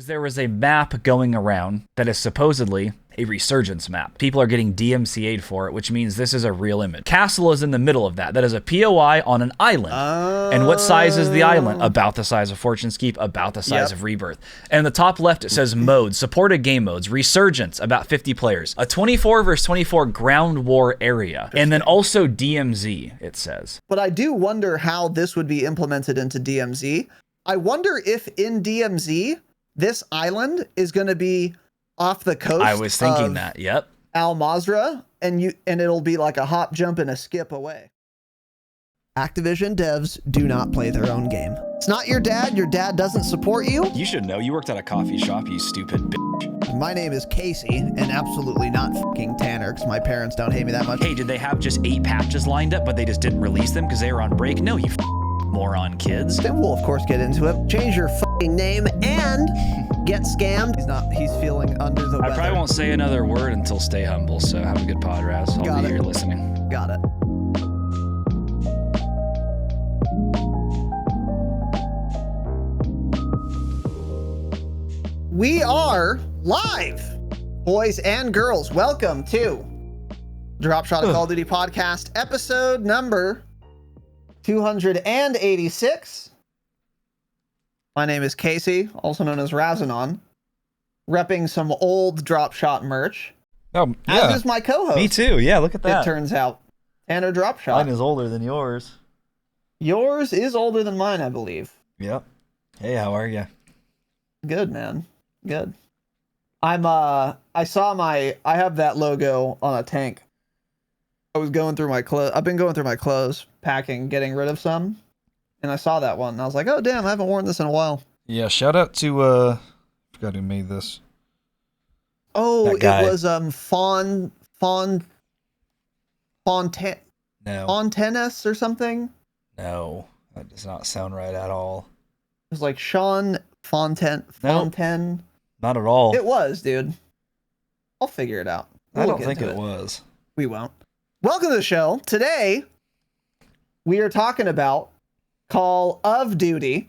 There was a map going around that is supposedly a Resurgence map. People are getting DMCA'd for it, which means this is a real image. Castle is in the middle of that. That is a POI on an island. And what size is the island? About the size of Fortune's Keep, about the size of Rebirth. And in the top left, it says modes, supported game modes, Resurgence, about 50 players, a 24 versus 24 ground war area, and then also DMZ, it says. But I do wonder how this would be implemented into DMZ. I wonder if in DMZ, this island is going to be off the coast. I was thinking that. Yep. Al Mazrah, and it'll be like a hop, jump, and a skip away. Activision devs do not play their own game. It's not your dad. Your dad doesn't support you. You should know. You worked at a coffee shop, you stupid bitch. My name is Casey, and absolutely not fucking Tanner, because my parents don't hate me that much. Hey, did they have just 8 patches lined up, but they just didn't release them because they were on break? No, you moron kids. Then we'll of course get into it. Change your fucking name and get scammed. He's feeling under the weather. I probably won't say another word until Stay Humble, so have a good pod, Raz. I'll be here listening. Got it. We are live, boys and girls. Welcome to Dropshot, a Call of Duty podcast, episode number 286. My name is Casey, also known as Razinon, repping some old Dropshot merch. Oh, yeah. As is my co-host. Me too. Yeah, look at that. It turns out. Tanner Dropshot. Mine is older than yours. Yours is older than mine, I believe. Yep. Hey, how are you? Good, man. Good. I have that logo on a tank. I was going through my clothes. I've been going through my clothes, packing, getting rid of some. And I saw that one and I was like, oh damn, I haven't worn this in a while. Yeah, shout out to I forgot who made this. Oh, it was Fontaines or something? No, that does not sound right at all. It was like Sean Fontaine. Nope, not at all. It was, dude. I'll figure it out. I don't think it was. We won't. Welcome to the show. Today, we are talking about Call of Duty.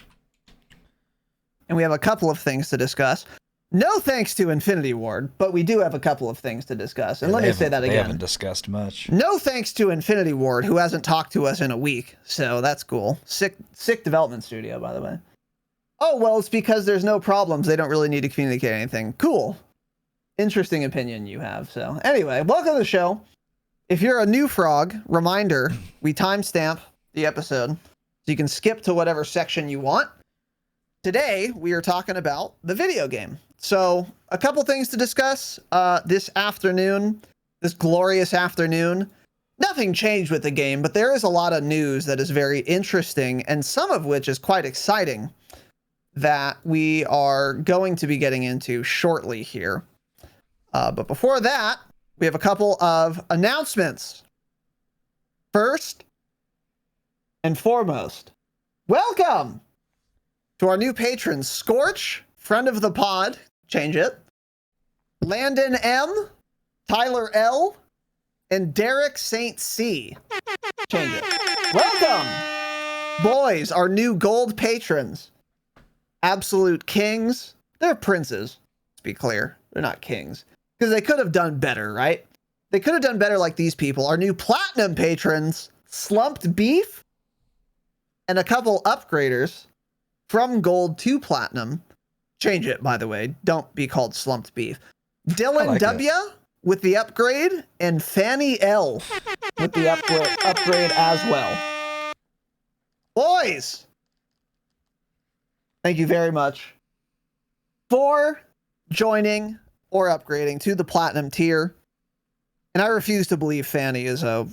And we have a couple of things to discuss. No thanks to Infinity Ward, but we do have a couple of things to discuss. And let me say that again. They haven't discussed much. No thanks to Infinity Ward, who hasn't talked to us in a week. So that's cool. Sick development studio, by the way. Oh, well, it's because there's no problems. They don't really need to communicate anything. Cool. Interesting opinion you have. So anyway, welcome to the show. If you're a new frog, reminder, we timestamp the episode so you can skip to whatever section you want. Today, we are talking about the video game. So a couple things to discuss this afternoon, this glorious afternoon. Nothing changed with the game, but there is a lot of news that is very interesting, and some of which is quite exciting that we are going to be getting into shortly here. But before that, we have a couple of announcements. First and foremost, welcome to our new patrons, Scorch, friend of the pod, change it, Landon M, Tyler L, and Derek St. C. Change it. Welcome, boys, our new gold patrons. Absolute kings. They're princes, to be clear. They're not kings. Because they could have done better, right? They could have done better like these people. Our new platinum patrons, Slumped Beef, and a couple upgraders from gold to platinum. Change it, by the way. Don't be called Slumped Beef. Dylan W with the upgrade, and Fanny L with the upgrade as well. Boys, thank you very much for joining or upgrading to the platinum tier. And I refuse to believe Fanny is a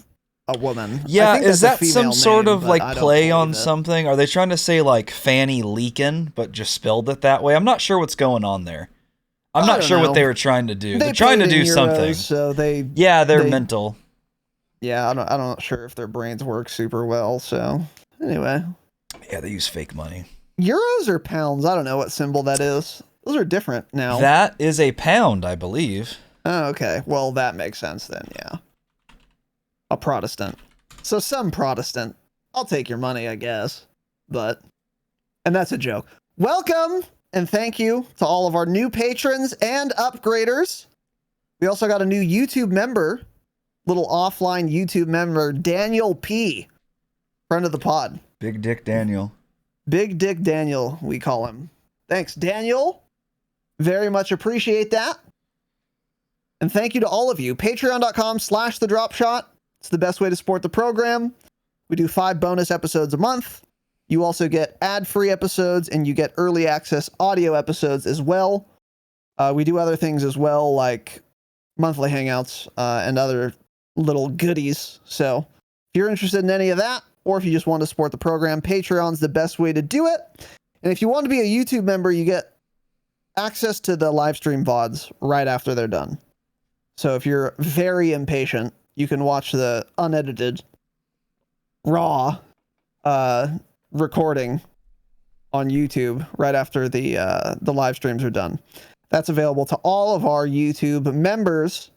woman. Yeah, is that some sort of like play on something? Are they trying to say like Fanny Leakin, but just spelled it that way? I'm not sure what's going on there. I'm not sure what they were trying to do. They're trying to do something. So they're mental. Yeah, I'm not sure if their brains work super well. So anyway. Yeah, they use fake money. Euros or pounds? I don't know what symbol that is. Those are different now. That is a pound, I believe. Oh, okay. Well, that makes sense then, yeah. A Protestant. So some Protestant. I'll take your money, I guess. And that's a joke. Welcome And thank you to all of our new patrons and upgraders. We also got a new YouTube member, little offline YouTube member, Daniel P., friend of the pod. Big Dick Daniel. Big Dick Daniel, we call him. Thanks, Daniel. Very much appreciate that. And thank you to all of you. Patreon.com/thedropshot. It's the best way to support the program. We do 5 bonus episodes a month. You also get ad-free episodes, and you get early access audio episodes as well. We do other things as well, like monthly hangouts and other little goodies. So if you're interested in any of that, or if you just want to support the program, Patreon's the best way to do it. And if you want to be a YouTube member, you get access to the live stream VODs right after they're done. So if you're very impatient, you can watch the unedited, raw recording on YouTube right after the live streams are done. That's available to all of our YouTube members,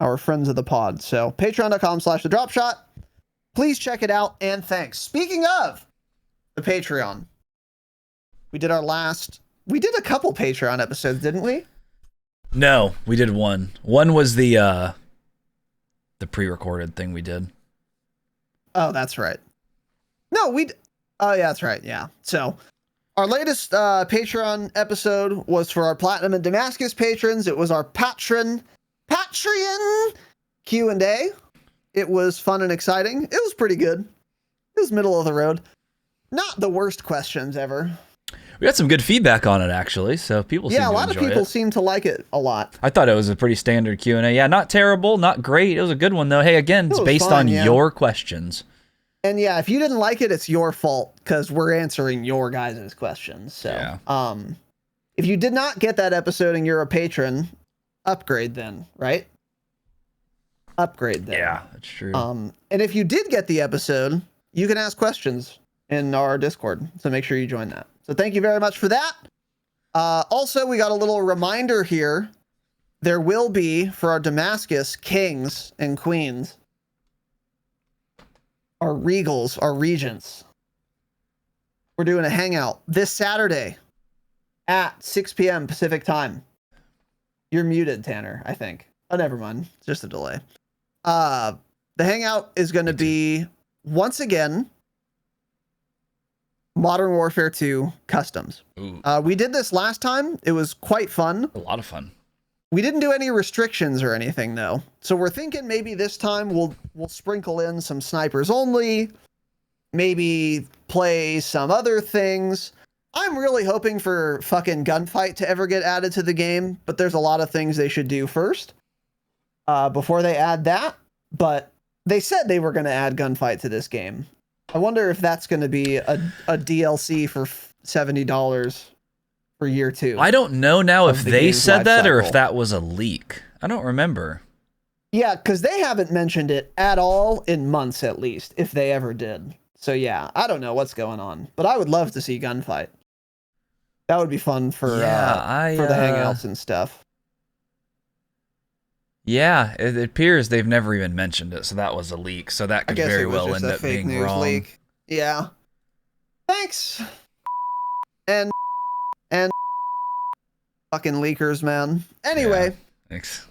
our friends of the pod. So patreon.com/thedropshot. Please check it out, and thanks. Speaking of the Patreon, we did a couple Patreon episodes, didn't we? No, we did one. One was the pre-recorded thing we did. Oh, that's right. No, oh yeah, that's right. Yeah. So our latest Patreon episode was for our Platinum and Damascus patrons. It was our Patreon Q&A. It was fun and exciting. It was pretty good. It was middle of the road. Not the worst questions ever. We got some good feedback on it, actually, so people seem to enjoy it. Yeah, a lot of people seem to like it a lot. I thought it was a pretty standard Q&A. Yeah, not terrible, not great. It was a good one, though. Hey, again, it's based on your questions. And yeah, if you didn't like it, it's your fault, because we're answering your guys' questions. So, yeah. If you did not get that episode and you're a patron, upgrade then, right? Upgrade then. Yeah, that's true. And if you did get the episode, you can ask questions in our Discord, so make sure you join that. So thank you very much for that. Also, we got a little reminder here. There will be, for our Damascus kings and queens, our regals, our regents, we're doing a hangout this Saturday at 6 p.m. Pacific time. You're muted, Tanner, I think. Oh, never mind. It's just a delay. The hangout is going to be, once again, Modern Warfare 2 Customs. We did this last time. It was quite fun. A lot of fun. We didn't do any restrictions or anything, though. So we're thinking maybe this time we'll sprinkle in some snipers only, maybe play some other things. I'm really hoping for fucking gunfight to ever get added to the game, but there's a lot of things they should do first before they add that. But they said they were going to add gunfight to this game. I wonder if that's going to be a DLC for $70 for year 2. I don't know now if they said that or if that was a leak. I don't remember. Yeah, because they haven't mentioned it at all in months, at least, if they ever did. So yeah, I don't know what's going on, but I would love to see gunfight. That would be fun for the hangouts and stuff. Yeah, it appears they've never even mentioned it, so that was a leak. So that could very well end up being wrong. Leak. Yeah. Thanks. And fucking leakers, man. Anyway. Yeah, thanks.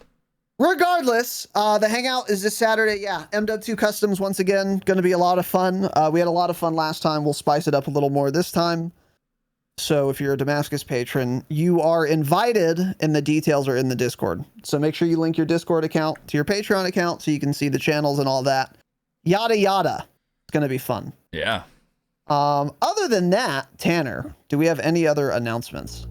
Regardless, the hangout is this Saturday. Yeah, MW2 Customs, once again, going to be a lot of fun. We had a lot of fun last time. We'll spice it up a little more this time. So if you're a Damascus patron, you are invited, and the details are in the Discord. So make sure you link your Discord account to your Patreon account so you can see the channels and all that. Yada, yada. It's going to be fun. Yeah. Other than that, Tanner, do we have any other announcements?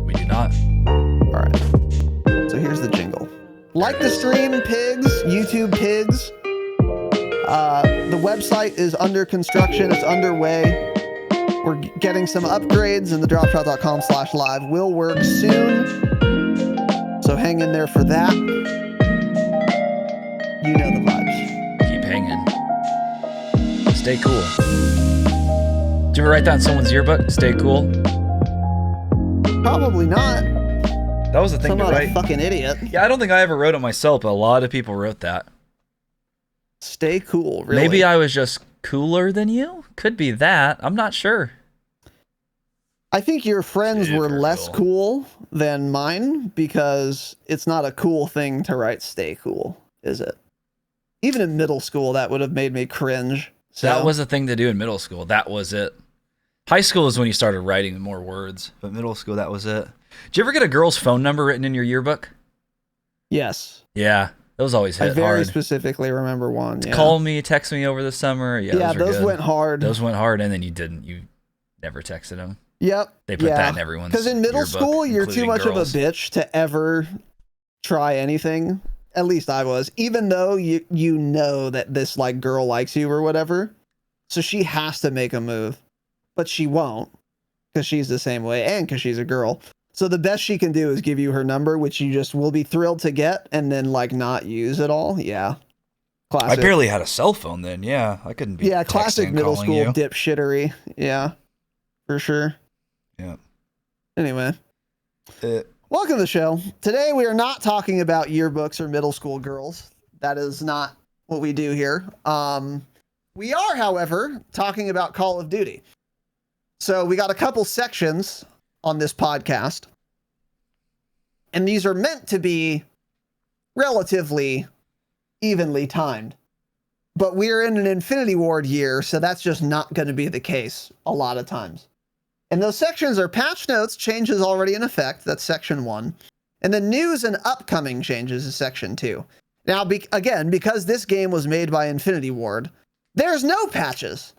We do not. All right. So here's the jingle. Like the stream, pigs, YouTube pigs. The website is under construction. It's underway. We're getting some upgrades, and the dropshot.com/live will work soon. So hang in there for that. You know the vibes. Keep hanging. Stay cool. Did you ever write that in someone's yearbook? Stay cool? Probably not. That was the thing to write. I'm not a fucking idiot. Yeah, I don't think I ever wrote it myself, but a lot of people wrote that. Stay cool, really. Maybe I was just cooler than you? Could be that. I'm not sure. I think your friends were less cool than mine because it's not a cool thing to write stay cool, is it? Even in middle school, that would have made me cringe. So. That was a thing to do in middle school. That was it. High school is when you started writing more words, but middle school, that was it. Did you ever get a girl's phone number written in your yearbook? Yes. Yeah, those always hit hard. I very specifically remember one. Yeah. Call me, text me over the summer. Yeah, those went hard. Those went hard, and then you didn't. You never texted them. Yep. They put that in everyone's Because in middle yearbook, school, you're too much girls. of a bitch to ever try anything. At least I was. Even though you know that this like girl likes you or whatever. So she has to make a move. But she won't. Because she's the same way and because she's a girl. So the best she can do is give you her number, which you just will be thrilled to get and then like not use at all. Yeah. Classic. I barely had a cell phone then. Yeah. I couldn't be classic middle school you. dipshittery. Yeah. For sure. Yeah. Anyway. Welcome to the show. Today we are not talking about yearbooks or middle school girls. That is not what we do here. We are, however, talking about Call of Duty. So we got a couple sections on this podcast. And these are meant to be relatively evenly timed. But we're in an Infinity Ward year, so that's just not going to be the case a lot of times. And those sections are patch notes, changes already in effect. That's section 1. And then news and upcoming changes is section 2. Now, again, because this game was made by Infinity Ward, there's no patches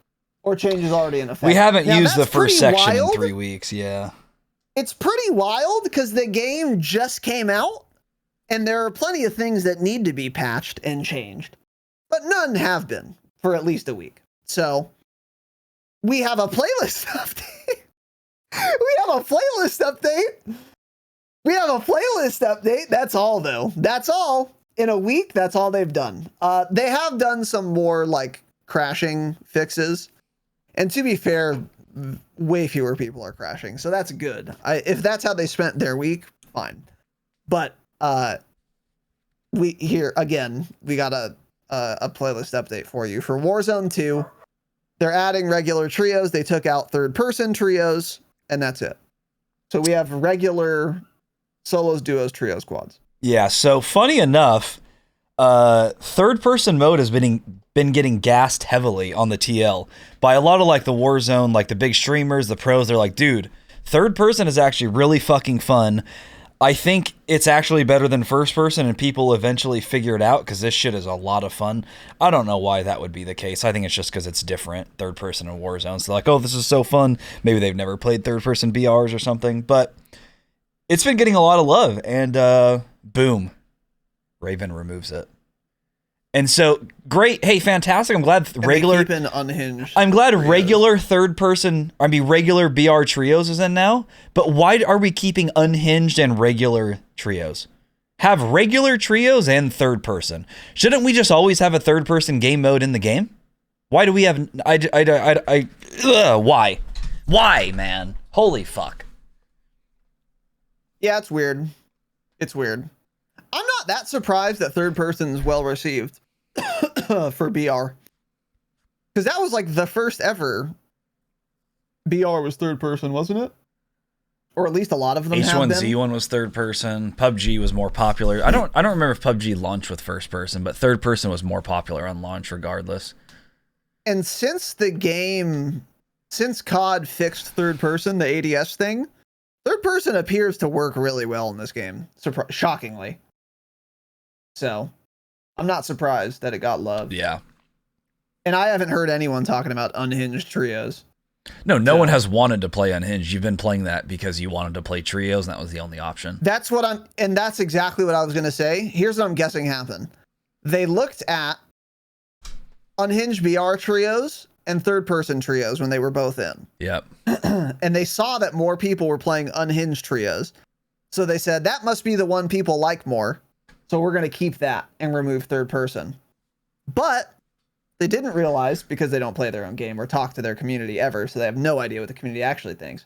or changes already in effect. We haven't used the first section in 3 weeks, yeah. It's pretty wild because the game just came out and there are plenty of things that need to be patched and changed, but none have been for at least a week. So we have a playlist update. We have a playlist update. That's all though. That's all. In a week, that's all they've done. They have done some more like crashing fixes. And to be fair, way fewer people are crashing. So that's good. If that's how they spent their week, fine. But we got a playlist update for you. For Warzone 2, they're adding regular trios. They took out third-person trios, and that's it. So we have regular solos, duos, trios, squads. Yeah, so funny enough, third-person mode has been getting gassed heavily on the TL by a lot of like the Warzone, like the big streamers, the pros. They're like, dude, third person is actually really fucking fun. I think it's actually better than first person, and people eventually figure it out because this shit is a lot of fun. I don't know why that would be the case. I think it's just because it's different, third person in Warzone. So like, oh, this is so fun. Maybe they've never played third person BRs or something, but it's been getting a lot of love, and boom, Raven removes it. And so great. Hey, fantastic. I'm glad regular unhinged. I'm glad trios. Regular regular BR trios is in now. But why are we keeping unhinged and regular trios? Have regular trios and third person. Shouldn't we just always have a third person game mode in the game? Why do we have why? Why, man? Holy fuck. Yeah, it's weird. It's weird. I'm not that surprised that third person is well received for BR. Because that was like the first ever BR was third person, wasn't it? Or at least a lot of them have been. H1Z1 was third person. PUBG was more popular. I don't remember if PUBG launched with first person, but third person was more popular on launch regardless. And since COD fixed third person, the ADS thing, third person appears to work really well in this game. Shockingly. So, I'm not surprised that it got love. Yeah. And I haven't heard anyone talking about unhinged trios. No one has wanted to play unhinged. You've been playing that because you wanted to play trios, and that was the only option. That's exactly what I was going to say. Here's what I'm guessing happened. They looked at unhinged BR trios and third-person trios when they were both in. Yep. And they saw that more people were playing unhinged trios. So they said, that must be the one people like more. So we're going to keep that and remove third person. But they didn't realize, because they don't play their own game or talk to their community ever, so they have no idea what the community actually thinks.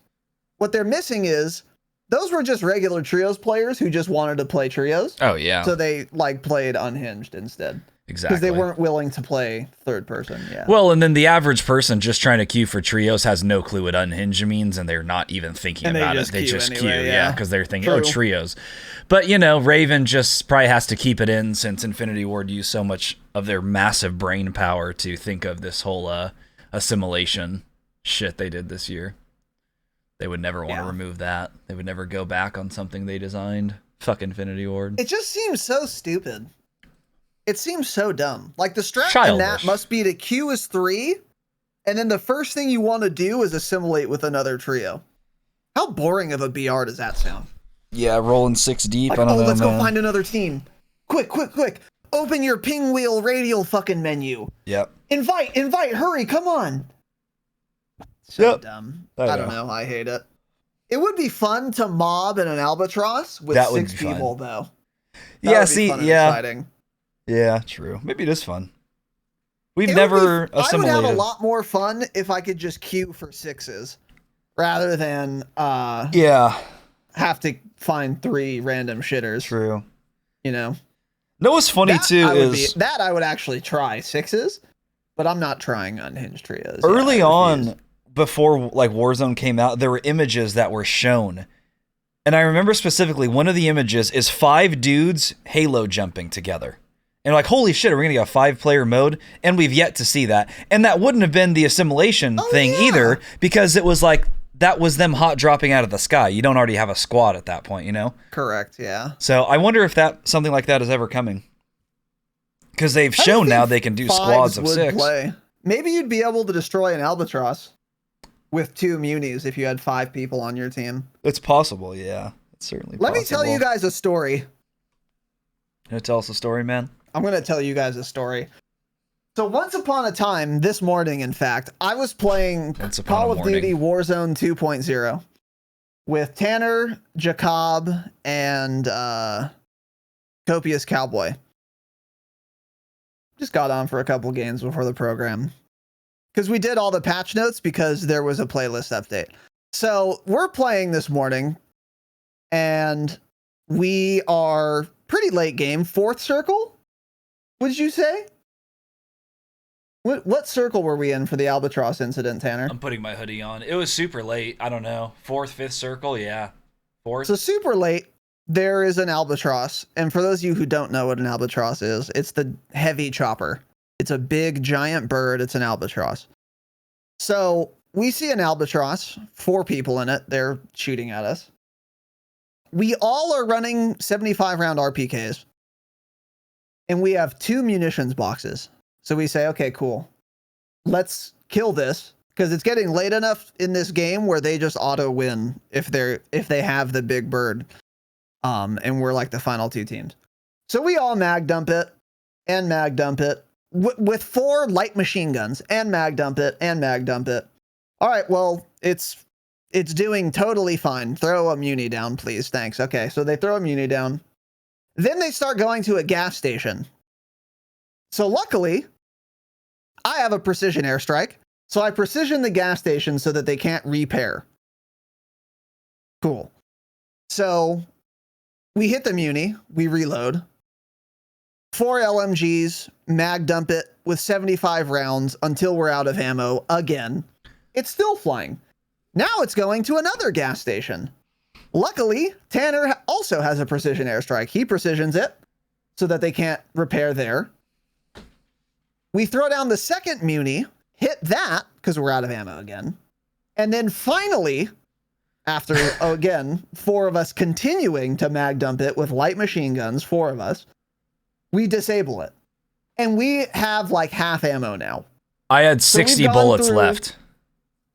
What they're missing is, those were just regular trios players who just wanted to play trios. Oh, yeah. So they like played unhinged instead. Exactly. Because they weren't willing to play third person. Yeah. Well, and then the average person just trying to queue for trios has no clue what unhinged means, and they're not even thinking about it. They just queue, yeah, because they're thinking, oh, trios. But, you know, Raven just probably has to keep it in since Infinity Ward used so much of their massive brain power to think of this whole assimilation shit they did this year. They would never want to remove that. They would never go back on something they designed. Fuck Infinity Ward. It just seems so stupid. It seems so dumb. Like, the strat in that must be to queue as 3, and then the first thing you want to do is assimilate with another trio. How boring of a BR does that sound? Yeah, rolling 6 deep. Like, I don't know, let's go find another team. Quick. Open your ping wheel radial fucking menu. Yep. Invite, hurry, come on. So dumb. I don't know. I hate it. It would be fun to mob in an albatross with 6 people, though. Exciting. Yeah, true. Maybe it is fun. We've never assimilated. I would have a lot more fun if I could just queue for 6s rather than have to find 3 random shitters. True. You know? No, what's funny too is that I would actually try 6s, but I'm not trying unhinged trios. Early on, before like Warzone came out, there were images that were shown. And I remember specifically one of the images is 5 dudes Halo jumping together. And like, holy shit, are we going to get a 5-player mode? And we've yet to see that. And that wouldn't have been the assimilation thing either, because it was like, that was them hot dropping out of the sky. You don't already have a squad at that point, you know? Correct, yeah. So I wonder if something like that is ever coming. Because they've shown now they can do squads of 6. Play. Maybe you'd be able to destroy an albatross with 2 munis if you had 5 people on your team. It's possible, yeah. It's certainly possible. Let me tell you guys a story. You gonna tell us a story, man? I'm going to tell you guys a story. So once upon a time, this morning, in fact, I was playing Call of Duty Warzone 2.0 with Tanner, Jacob, and Copious Cowboy. Just got on for a couple games before the program. Because we did all the patch notes because there was a playlist update. So we're playing this morning, and we are pretty late game. 4th circle? Would you say? What circle were we in for the Albatross incident, Tanner? I'm putting my hoodie on. It was super late. I don't know. 4th, 5th circle? Yeah. 4th? So super late, there is an Albatross. And for those of you who don't know what an Albatross is, it's the heavy chopper. It's a big, giant bird. It's an Albatross. So we see an Albatross, 4 people in it. They're shooting at us. We all are running 75-round RPKs. And we have 2 munitions boxes. So we say, okay, cool. Let's kill this, because it's getting late enough in this game where they just auto win if they have the big bird. And we're like the final 2 teams. So we all mag dump it and mag dump it with 4 light machine guns and mag dump it and mag dump it. All right, well, it's doing totally fine. Throw a muni down, please. Thanks. Okay, so they throw a muni down. Then they start going to a gas station. So luckily, I have a precision airstrike. So I precision the gas station so that they can't repair. Cool. So we hit the muni. We reload. 4 LMGs, mag dump it with 75 rounds until we're out of ammo again. It's still flying. Now it's going to another gas station. Luckily, Tanner also has a precision airstrike. He precisions it so that they can't repair there. We throw down the second muni, hit that because we're out of ammo again. And then finally, after, again, 4 of us continuing to mag dump it with light machine guns, 4 of us, we disable it. And we have like half ammo now. I had 60 bullets left.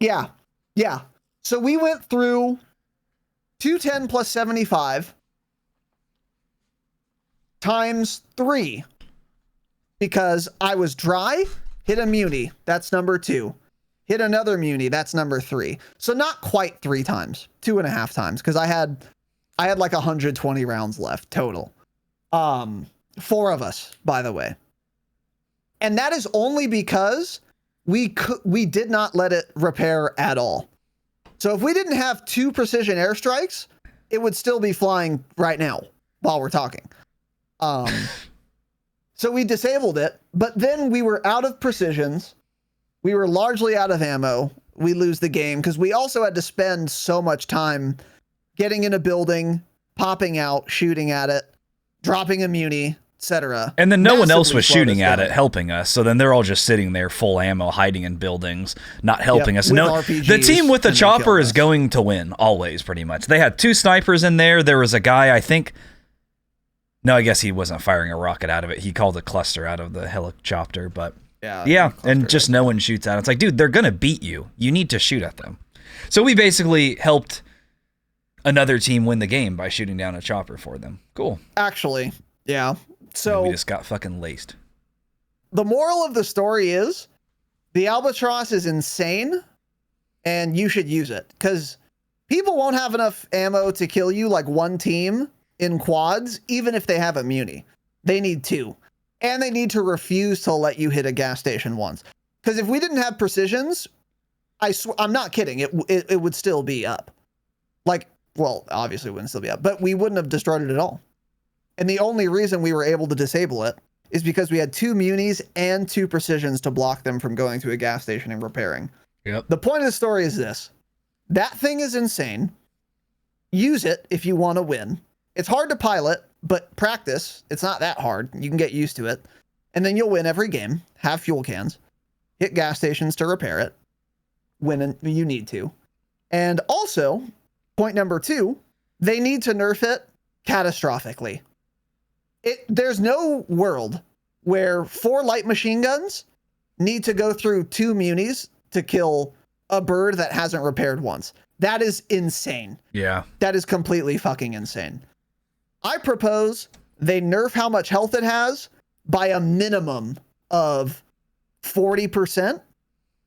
Yeah. Yeah. So we went through 210 plus 75 times 3 because I was dry, hit a muni. That's number 2. Hit another muni. That's number 3. So not quite 3 times, 2.5 times. Cause I had like 120 rounds left total. 4 of us, by the way. And that is only because we did not let it repair at all. So if we didn't have 2 precision airstrikes, it would still be flying right now while we're talking. So we disabled it, but then we were out of precisions. We were largely out of ammo. We lose the game because we also had to spend so much time getting in a building, popping out, shooting at it, dropping a muni, etc. And then no one else was shooting at it, helping us. So then they're all just sitting there full ammo, hiding in buildings, not helping us. No, the team with the chopper is going to win, always, pretty much. They had 2 snipers in there. There was a guy, I think... No, I guess he wasn't firing a rocket out of it. He called a cluster out of the helicopter, but... Yeah, and just no one shoots at it. It's like, dude, they're going to beat you. You need to shoot at them. So we basically helped another team win the game by shooting down a chopper for them. Cool. Actually, yeah. So and we just got fucking laced. The moral of the story is the Albatross is insane and you should use it because people won't have enough ammo to kill you like one team in quads, even if they have a muni. They need 2. And they need to refuse to let you hit a gas station once. Because if we didn't have precisions, I'm not kidding, it would still be up. Like, well, obviously it wouldn't still be up, but we wouldn't have destroyed it at all. And the only reason we were able to disable it is because we had 2 munis and 2 precisions to block them from going to a gas station and repairing. Yep. The point of the story is this. That thing is insane. Use it if you want to win. It's hard to pilot, but practice. It's not that hard. You can get used to it. And then you'll win every game. Have fuel cans. Hit gas stations to repair it. When you need to. And also, point number 2, they need to nerf it catastrophically. There's no world where 4 light machine guns need to go through 2 munis to kill a bird that hasn't repaired once. That is insane. Yeah. That is completely fucking insane. I propose they nerf how much health it has by a minimum of 40%,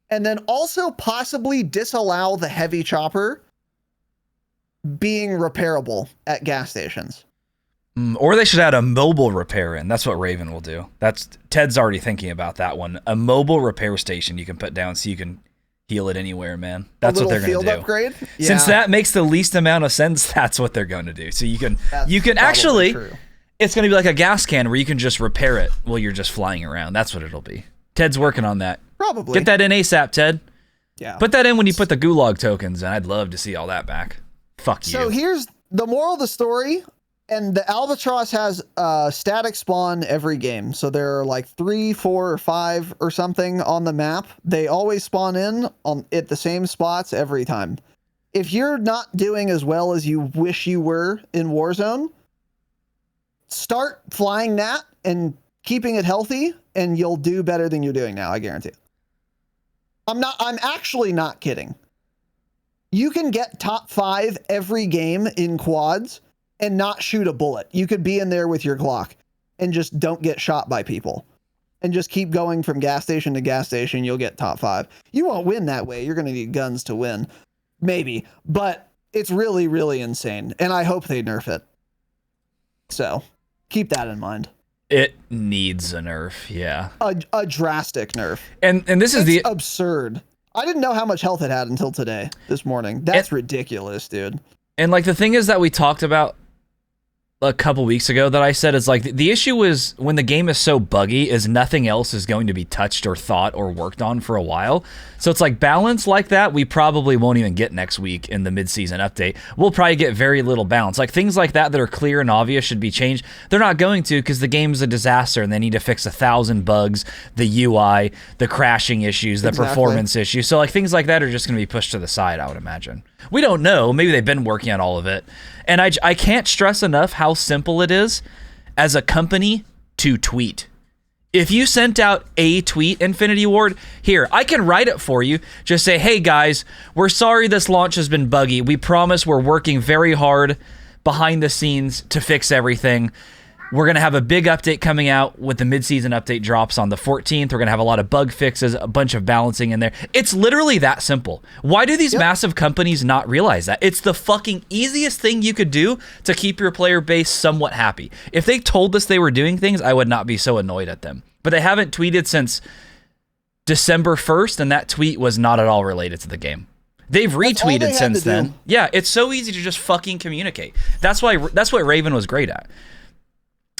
and then also possibly disallow the heavy chopper being repairable at gas stations. Or they should add a mobile repair in. That's what Raven will do. Ted's already thinking about that one. A mobile repair station you can put down so you can heal it anywhere, man. That's what they're going to do. Upgrade? Yeah. Since that makes the least amount of sense, that's what they're going to do. So you can actually, true. It's going to be like a gas can where you can just repair it while you're just flying around. That's what it'll be. Ted's working on that. Probably. Get that in ASAP, Ted. Yeah. Put that in when you put the gulag tokens, and I'd love to see all that back. Fuck you. So here's the moral of the story. And the Albatross has static spawn every game. So there are like 3, 4, or 5 or something on the map. They always spawn in at the same spots every time. If you're not doing as well as you wish you were in Warzone, start flying that and keeping it healthy, and you'll do better than you're doing now, I guarantee. I'm actually not kidding. You can get top 5 every game in quads and not shoot a bullet. You could be in there with your Glock and just don't get shot by people and just keep going from gas station to gas station. You'll get top 5. You won't win that way. You're going to need guns to win. Maybe, but it's really, really insane. And I hope they nerf it. So keep that in mind. It needs a nerf. Yeah. A drastic nerf. And this is absurd. I didn't know how much health it had until today, this morning. That's ridiculous, dude. And like the thing is that we talked about a couple weeks ago that I said is like the issue is when the game is so buggy is nothing else is going to be touched or thought or worked on for a while. So it's like balance like that we probably won't even get next week in the mid-season update. We'll probably get very little balance. Like things like that are clear and obvious should be changed. They're not going to because the game's a disaster and they need to fix 1,000 bugs, the UI, the crashing issues, the performance issues. So like things like that are just going to be pushed to the side, I would imagine. We don't know. Maybe they've been working on all of it. And I can't stress enough how simple it is as a company to tweet. If you sent out a tweet, Infinity Ward, here, I can write it for you. Just say, hey guys, we're sorry this launch has been buggy. We promise we're working very hard behind the scenes to fix everything. We're going to have a big update coming out with the mid-season update drops on the 14th. We're going to have a lot of bug fixes, a bunch of balancing in there. It's literally that simple. Why do these massive companies not realize that? It's the fucking easiest thing you could do to keep your player base somewhat happy. If they told us they were doing things, I would not be so annoyed at them. But they haven't tweeted since December 1st, and that tweet was not at all related to the game. They've retweeted since then. Yeah, it's so easy to just fucking communicate. That's what Raven was great at.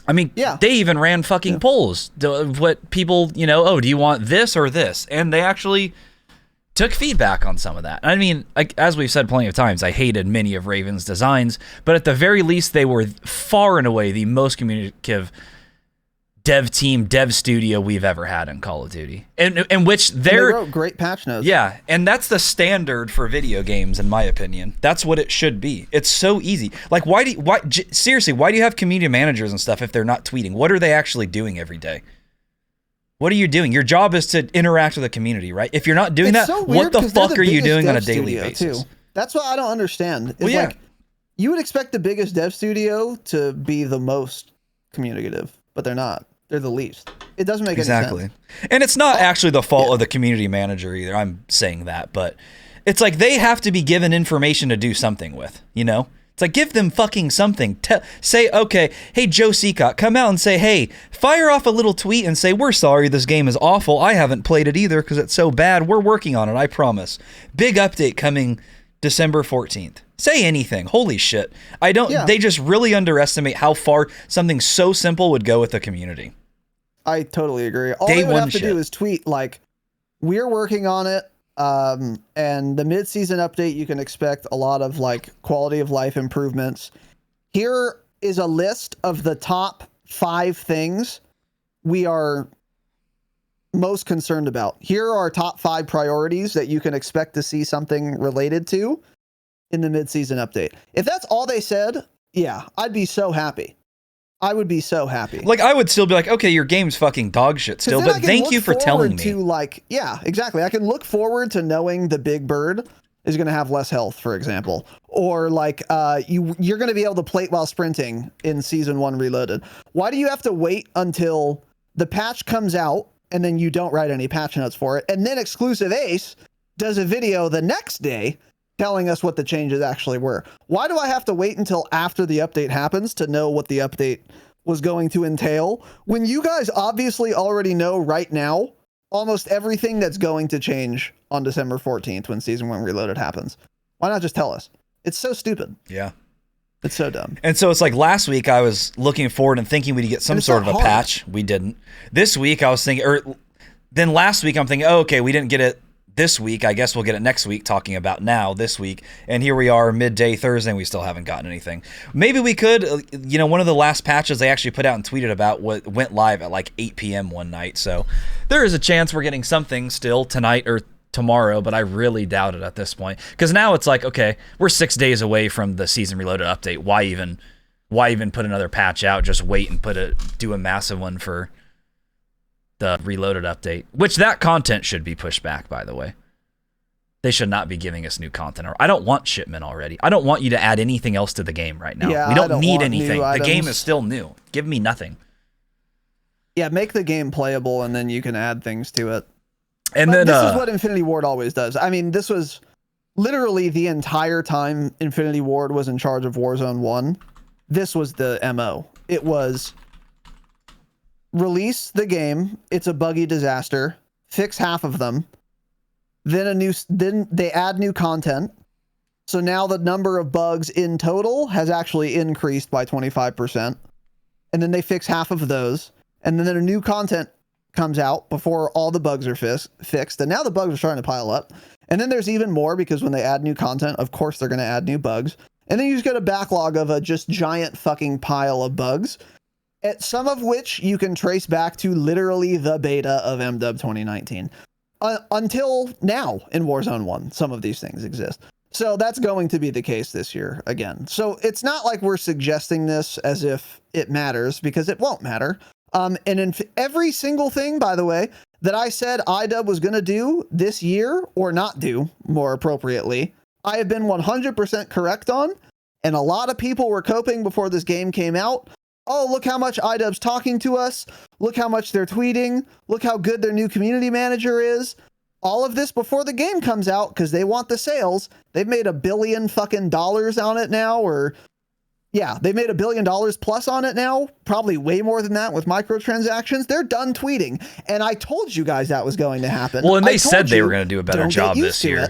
I mean, they even ran fucking polls. What people, do you want this or this? And they actually took feedback on some of that. I mean, as we've said plenty of times, I hated many of Raven's designs, but at the very least, they were far and away the most communicative dev studio we've ever had in Call of Duty, in which they wrote great patch notes. Yeah, and that's the standard for video games, in my opinion. That's what it should be. It's so easy. Like, seriously, why do you have community managers and stuff if they're not tweeting? What are they actually doing every day? What are you doing? Your job is to interact with the community, right? If you're not doing that, what the fuck are you doing on a daily basis? That's what I don't understand. It's like, you would expect the biggest dev studio to be the most communicative, but they're not. They're the least. It doesn't make any sense. And it's not actually the fault of the community manager either. I'm saying that, but it's like they have to be given information to do something with, It's like, give them fucking something. Say, okay, hey, Joe Seacott, come out and say, hey, fire off a little tweet and say, we're sorry, this game is awful. I haven't played it either because it's so bad. We're working on it, I promise. Big update coming December 14th. Say anything. Holy shit. They just really underestimate how far something so simple would go with the community. I totally agree. All they would have to do is tweet, like, we're working on it, and the mid-season update, you can expect a lot of, like, quality of life improvements. Here is a list of the top 5 things we are most concerned about. Here are our top 5 priorities that you can expect to see something related to in the mid-season update. If that's all they said, I'd be so happy. I would be so happy. Like, I would still be like, okay, your game's fucking dog shit still, but thank you for telling me. Exactly. I can look forward to knowing the big bird is going to have less health, for example. Or, like, you're going to be able to plate while sprinting in Season 1 Reloaded. Why do you have to wait until the patch comes out and then you don't write any patch notes for it? And then Exclusive Ace does a video the next day telling us what the changes actually were. Why do I have to wait until after the update happens to know what the update was going to entail, when you guys obviously already know right now almost everything that's going to change on December 14th when Season 1 Reloaded happens? Why not just tell us? It's so stupid. Yeah. It's so dumb. And so it's like last week I was looking forward and thinking we'd get some sort of a patch. We didn't. This week I was thinking, then last week I'm thinking, oh, okay, we didn't get it this week. I guess we'll get it next week, talking about now this week. And here we are midday Thursday and we still haven't gotten anything. Maybe we could, one of the last patches they actually put out and tweeted about went live at like 8 p.m. one night. So there is a chance we're getting something still tonight or tomorrow, but I really doubt it at this point. Because now it's like, okay, we're 6 days away from the Season Reloaded update. Why even put another patch out? Just wait and do a massive one for the Reloaded update, which that content should be pushed back, by the way. They should not be giving us new content. I don't want shipment already. I don't want you to add anything else to the game right now. Yeah, we don't need anything. The game is still new. Give me nothing. Yeah, make the game playable and then you can add things to it. And then this is what Infinity Ward always does. I mean, this was literally the entire time Infinity Ward was in charge of Warzone 1. This was the MO. It was release the game, it's a buggy disaster, fix half of them, then they add new content. So now the number of bugs in total has actually increased by 25%. And then they fix half of those. And then a new content comes out before all the bugs are fixed. And now the bugs are starting to pile up. And then there's even more because when they add new content, of course they're going to add new bugs. And then you just get a backlog of a just giant fucking pile of bugs, at some of which you can trace back to literally the beta of MW 2019. Until now in Warzone 1, some of these things exist. So that's going to be the case this year again. So it's not like we're suggesting this as if it matters, because it won't matter. And in every single thing, by the way, that I said IDub was going to do this year, or not do, more appropriately, I have been 100% correct on. And a lot of people were coping before this game came out. Oh, look how much IDub's talking to us. Look how much they're tweeting. Look how good their new community manager is. All of this before the game comes out because they want the sales. They've made $1 billion fucking dollars on it now, or yeah, they made $1 billion plus on it now. Probably way more than that with microtransactions. They're done tweeting. And I told you guys that was going to happen. Well, and they said they were going to do a better job this year.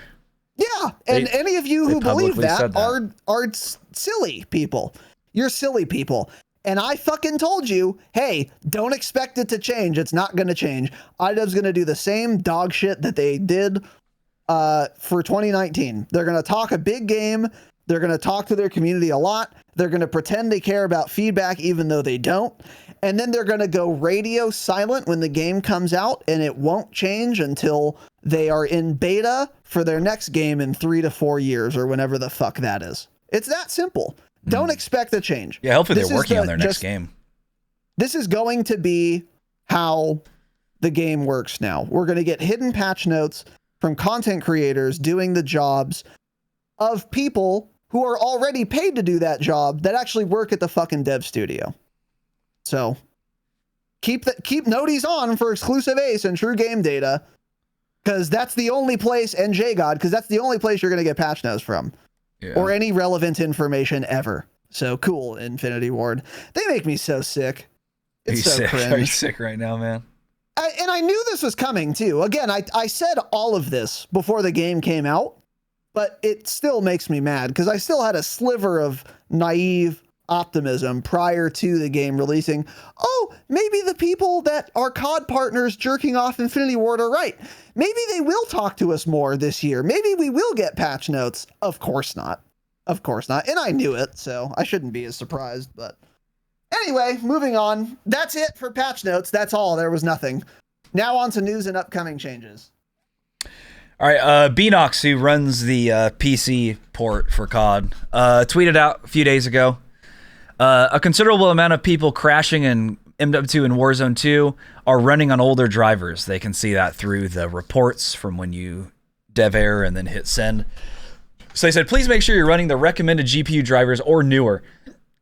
Yeah, and any of you who believe that are silly people. You're silly people. And I fucking told you, hey, don't expect it to change. It's not going to change. IDubbb's going to do the same dog shit that they did for 2019. They're going to talk a big game. They're going to talk to their community a lot. They're going to pretend they care about feedback even though they don't. And then they're going to go radio silent when the game comes out, and it won't change until they are in beta for their next game in 3 to 4 years or whenever the fuck that is. It's that simple. Don't expect a change. Yeah, hopefully they're working on their next game. This is going to be how the game works now. We're going to get hidden patch notes from content creators doing the jobs of people who are already paid to do that job that actually work at the fucking dev studio. So keep noties on for exclusive Ace and True Game Data, because that's the only place, and JGod, because that's the only place you're going to get patch notes from. Yeah. Or any relevant information ever. So cool, Infinity Ward. They make me so sick. It's so cringe. Are you sick right now, man? And I knew this was coming too. Again, I said all of this before the game came out, but it still makes me mad because I still had a sliver of naive optimism prior to the game releasing. Oh, maybe the people that are COD partners jerking off Infinity Ward are right. Maybe they will talk to us more this year. Maybe we will get patch notes. Of course not. Of course not. And I knew it, so I shouldn't be as surprised. But anyway, moving on. That's it for patch notes. That's all. There was nothing. Now on to news and upcoming changes. All right, Beanox, who runs the PC port for COD, tweeted out a few days ago, a considerable amount of people crashing in MW2 and Warzone 2 are running on older drivers. They can see that through the reports from when you dev error and then hit send. So they said, please make sure you're running the recommended GPU drivers or newer.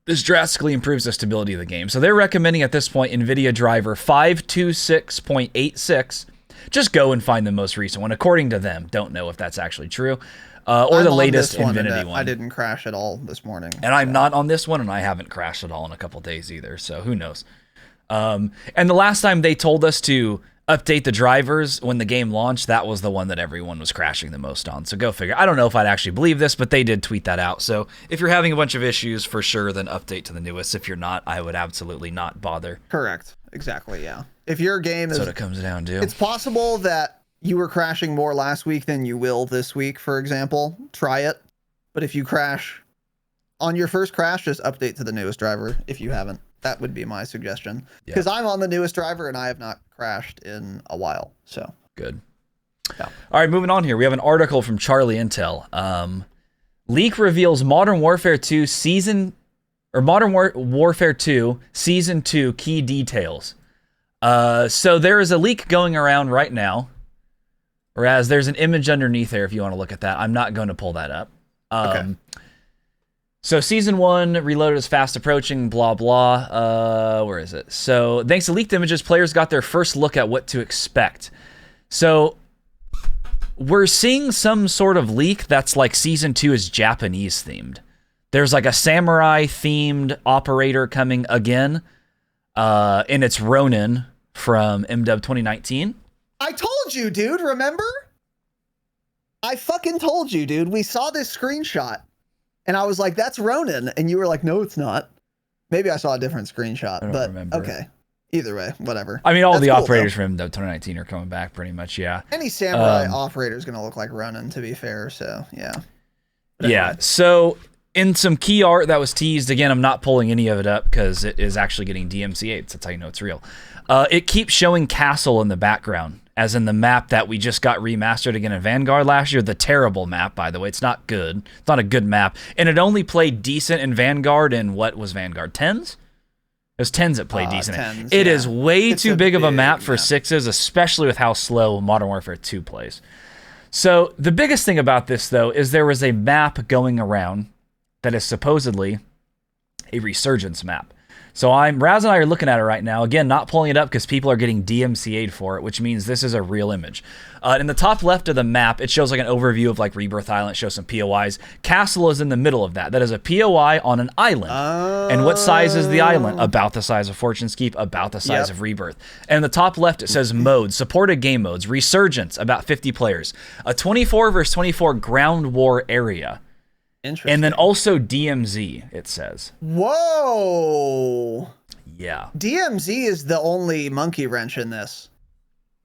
This drastically improves the stability of the game. So they're recommending at this point NVIDIA driver 526.86. Just go and find the most recent one, according to them. Don't know if that's actually true. Or the latest Infinity one. I didn't crash at all this morning. And I'm not on this one, and I haven't crashed at all in a couple days either, so who knows. And the last time they told us to update the drivers when the game launched, that was the one that everyone was crashing the most on. So go figure. I don't know if I'd actually believe this, but they did tweet that out. So if you're having a bunch of issues, for sure, then update to the newest. If you're not, I would absolutely not bother. Correct. Exactly, yeah. If your game is... That's what it comes down to. It's possible that you were crashing more last week than you will this week, for example. Try it. But if you crash on your first crash, just update to the newest driver if you haven't. That would be my suggestion. Because I'm on the newest driver and I have not crashed in a while. So good. Yeah. All right, moving on here. We have an article from Charlie Intel. Leak reveals Modern Warfare 2 Warfare 2 Season 2 key details. So there is a leak going around right now. Whereas there's an image underneath there if you want to look at that. I'm not going to pull that up. Okay. So Season 1, Reloaded is fast approaching, blah, blah. Where is it? So thanks to leaked images, players got their first look at what to expect. So we're seeing some sort of leak that's like Season 2 is Japanese themed. There's like a samurai themed operator coming again. And it's Ronin from MW 2019. I told you, dude, remember? I fucking told you, dude. We saw this screenshot. And I was like, that's Ronin. And you were like, no, it's not. Maybe I saw a different screenshot. I don't but remember. Okay. Either way, whatever. I mean, all the operators from MW 2019 are coming back pretty much, yeah. Any samurai operator is going to look like Ronin, to be fair. So, yeah. But yeah, anyway. So in some key art that was teased, again, I'm not pulling any of it up because it is actually getting DMCA'd. So that's how you know it's real. It keeps showing Castle in the background, as in the map that we just got remastered again in Vanguard last year. The terrible map, by the way. It's not good. It's not a good map. And it only played decent in Vanguard in what was Vanguard? 10s? It was 10s that played decent. 10s, it is way too big of a map for 6s, especially with how slow Modern Warfare 2 plays. So the biggest thing about this, though, is there was a map going around that is supposedly a Resurgence map. So Raz and I are looking at it right now. Again, not pulling it up because people are getting DMCA'd for it, which means this is a real image. In the top left of the map, it shows like an overview of like Rebirth Island. It shows some POIs. Castle is in the middle of that. That is a POI on an island. And what size is the island? About the size of Fortune's Keep, about the size of Rebirth. And in the top left, it says modes, supported game modes, Resurgence, about 50 players, a 24 versus 24 ground war area. Interesting. And then also DMZ, it says. Whoa. DMZ is the only monkey wrench in this.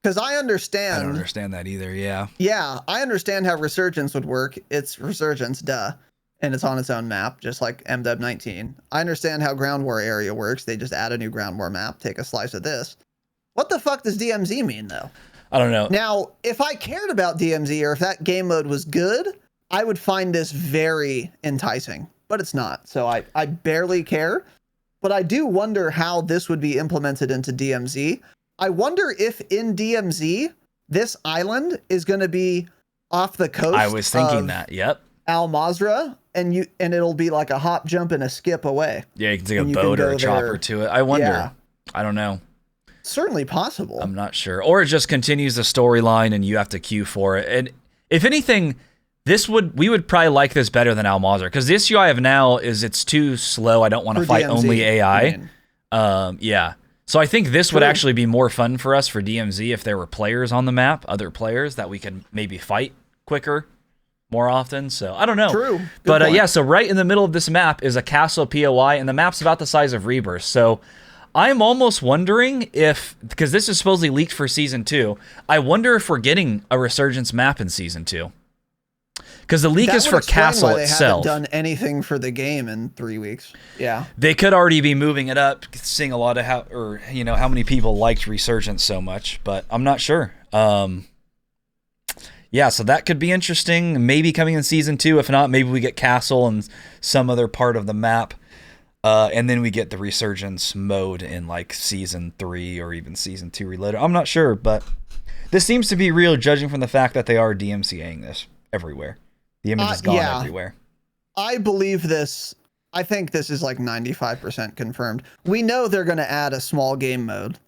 Because I understand. I don't understand that either, yeah. Yeah, I understand how Resurgence would work. It's Resurgence, duh. And it's on its own map, just like MW19. I understand how Ground War area works. They just add a new Ground War map, take a slice of this. What the fuck does DMZ mean, though? I don't know. Now, if I cared about DMZ or if that game mode was good, I would find this very enticing. But it's not, so I barely care. But I do wonder how this would be implemented into DMZ. I wonder if in DMZ, this island is going to be off the coast. I was thinking that, yep. Al Mazrah, and it'll be like a hop, jump, and a skip away. Yeah, you can take a boat or a chopper to it. I wonder. Yeah. I don't know. Certainly possible. I'm not sure. Or it just continues the storyline and you have to queue for it. And if anything, we would probably like this better than Al Mazrah, because the issue I have now is it's too slow. I don't want to fight DMZ, only AI. Yeah. So I think this would actually be more fun for us for DMZ if there were players on the map, other players that we could maybe fight quicker, more often. So I don't know. True. But yeah, so right in the middle of this map is a castle POI, and the map's about the size of Rebirth. So I'm almost wondering if, because this is supposedly leaked for Season 2, I wonder if we're getting a Resurgence map in Season 2. Because the leak is for castle why they itself. Haven't done anything for the game in 3 weeks. Yeah, they could already be moving it up, seeing a lot of how many people liked Resurgence so much, but I'm not sure. Yeah, so that could be interesting. Maybe coming in Season 2. If not, maybe we get castle and some other part of the map, and then we get the Resurgence mode in like Season 3 or even Season 2 Reloaded. I'm not sure, but this seems to be real, judging from the fact that they are DMCAing this everywhere. The image is gone everywhere. I believe this. I think this is like 95% confirmed. We know they're going to add a small game mode.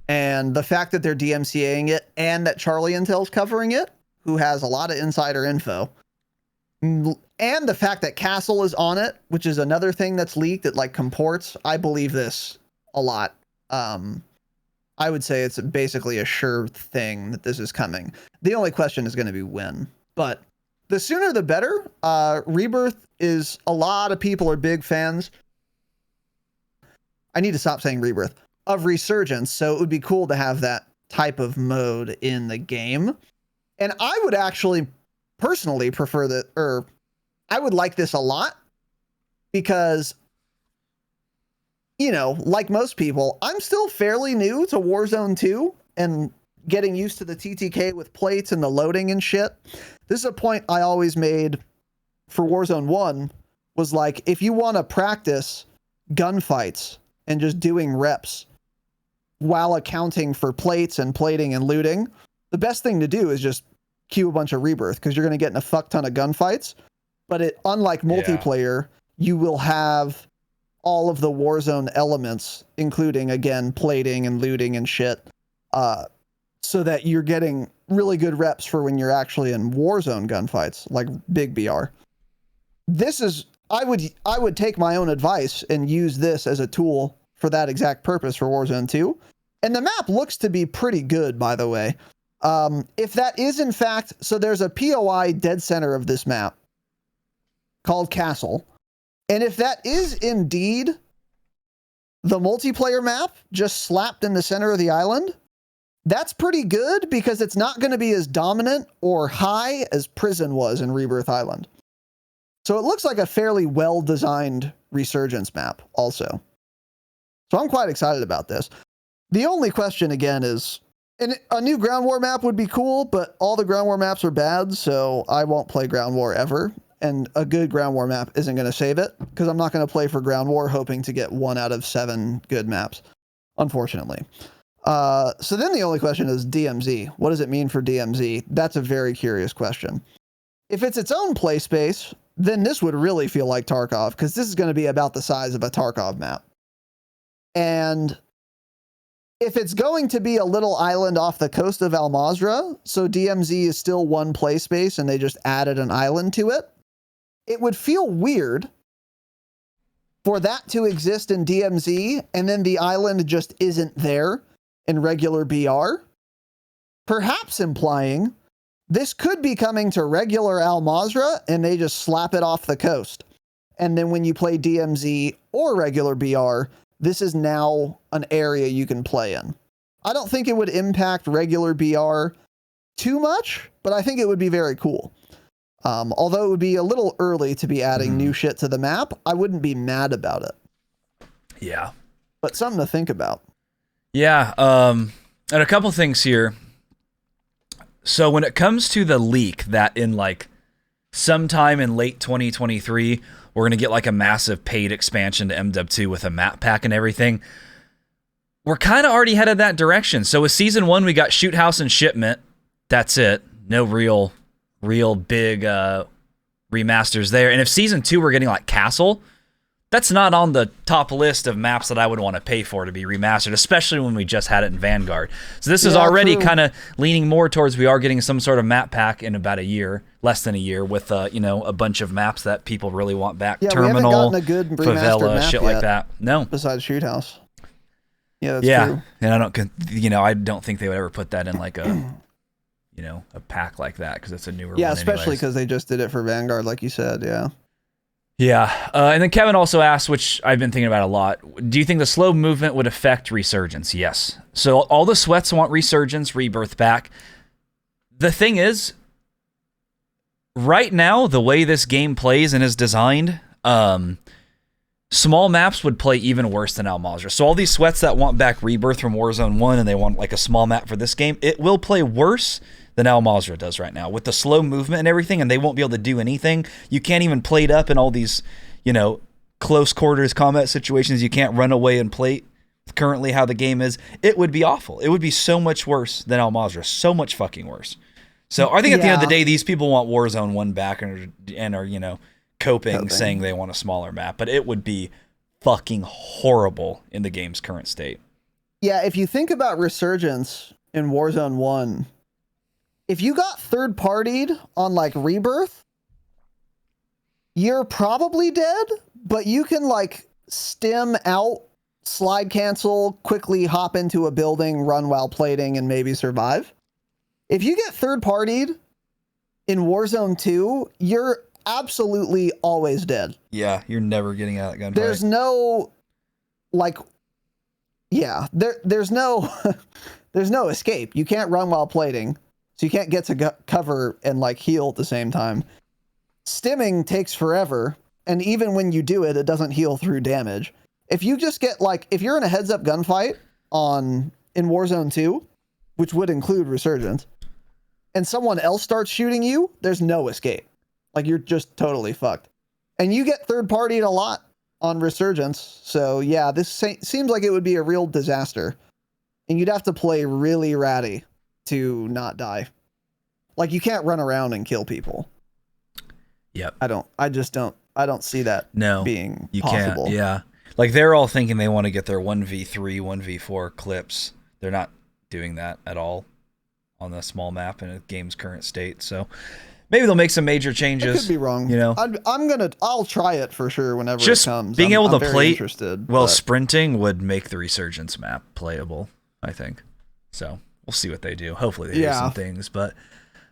And the fact that they're DMCAing it and that Charlie Intel's covering it, who has a lot of insider info, and the fact that Castle is on it, which is another thing that's leaked that like comports, I believe this a lot. I would say it's basically a sure thing that this is coming. The only question is going to be when. But the sooner the better. Rebirth is, a lot of people are big fans. I need to stop saying Rebirth. Of Resurgence, so it would be cool to have that type of mode in the game. And I would actually personally prefer that, or I would like this a lot, because, you know, like most people, I'm still fairly new to Warzone 2 and getting used to the TTK with plates and the loading and shit. This is a point I always made for Warzone 1, was like, if you want to practice gunfights and just doing reps while accounting for plates and plating and looting, the best thing to do is just queue a bunch of Rebirth, because you're going to get in a fuck ton of gunfights. But unlike multiplayer, you will have all of the Warzone elements, including, again, plating and looting and shit, so that you're getting really good reps for when you're actually in Warzone gunfights, like big BR. This is, I would take my own advice and use this as a tool for that exact purpose for Warzone 2. And the map looks to be pretty good, by the way. If that is in fact, so there's a POI dead center of this map called Castle. And if that is indeed the multiplayer map just slapped in the center of the island, that's pretty good, because it's not going to be as dominant or high as Prison was in Rebirth Island. So it looks like a fairly well-designed Resurgence map also. So I'm quite excited about this. The only question, again, is, and a new Ground War map would be cool, but all the Ground War maps are bad, so I won't play Ground War ever. And a good Ground War map isn't going to save it, because I'm not going to play for Ground War hoping to get 1 out of 7 good maps, unfortunately. So then the only question is DMZ. What does it mean for DMZ? That's a very curious question. If it's its own play space, then this would really feel like Tarkov, because this is going to be about the size of a Tarkov map. And if it's going to be a little island off the coast of Al Mazrah, so DMZ is still one play space and they just added an island to it, it would feel weird for that to exist in DMZ and then the island just isn't there in regular BR, perhaps implying this could be coming to regular Al Mazrah and they just slap it off the coast. And then when you play DMZ or regular BR, this is now an area you can play in. I don't think it would impact regular BR too much, but I think it would be very cool. Although it would be a little early to be adding new shit to the map, I wouldn't be mad about it. Yeah. But something to think about. Yeah, and a couple things here. So when it comes to the leak that in like sometime in late 2023, we're going to get like a massive paid expansion to MW2 with a map pack and everything. We're kind of already headed that direction. So with Season 1, we got Shoot House and Shipment. That's it. No real big remasters there. And if Season 2, we're getting like Castle, that's not on the top list of maps that I would want to pay for to be remastered, especially when we just had it in Vanguard. So this is already kind of leaning more towards we are getting some sort of map pack in about a year, less than a year, with a bunch of maps that people really want back. Yeah, Terminal, we haven't gotten a good remastered favela, map shit yet, like that. No. Besides Shoot House. Yeah, that's true. And I don't think they would ever put that in like a a pack like that because it's a newer one. Yeah, especially because they just did it for Vanguard, like you said. Yeah. Yeah, and then Kevin also asked, which I've been thinking about a lot, do you think the slow movement would affect Resurgence? Yes. So all the sweats want Resurgence, Rebirth back. The thing is, right now, the way this game plays and is designed, small maps would play even worse than Al Mazrah. So all these sweats that want back Rebirth from Warzone 1 and they want like a small map for this game, it will play worse than Al Mazrah does right now with the slow movement and everything, and they won't be able to do anything. You can't even plate up in all these, close quarters combat situations. You can't run away and plate. Currently how the game is, it would be awful. It would be so much worse than Al Mazrah. So much fucking worse. So I think at the end of the day, these people want Warzone 1 back and are coping, saying they want a smaller map, but it would be fucking horrible in the game's current state. Yeah, if you think about Resurgence in Warzone 1, if you got third-partied on like Rebirth, you're probably dead, but you can like stem out, slide cancel, quickly hop into a building, run while plating, and maybe survive. If you get third-partied in Warzone 2, you're absolutely always dead. Yeah, you're never getting out of that gunfight. There's no there's no there's no escape. You can't run while plating, so you can't get to cover and like heal at the same time. Stimming takes forever, and even when you do it, it doesn't heal through damage. If you just get if you're in a heads-up gunfight in Warzone 2, which would include Resurgence, and someone else starts shooting you, there's no escape. Like, you're just totally fucked. And you get third-partied a lot on Resurgence, so yeah, this seems like it would be a real disaster. And you'd have to play really ratty to not die. Like, you can't run around and kill people. Yep. I don't see that being possible. Can't, yeah. Like, they're all thinking they want to get their 1v3, 1v4 clips. They're not doing that at all on the small map in a game's current state, so maybe they'll make some major changes. I could be wrong. I'll try it for sure whenever it comes. Being able to play but sprinting would make the Resurgence map playable, I think. So we'll see what they do. Hopefully they do some things, but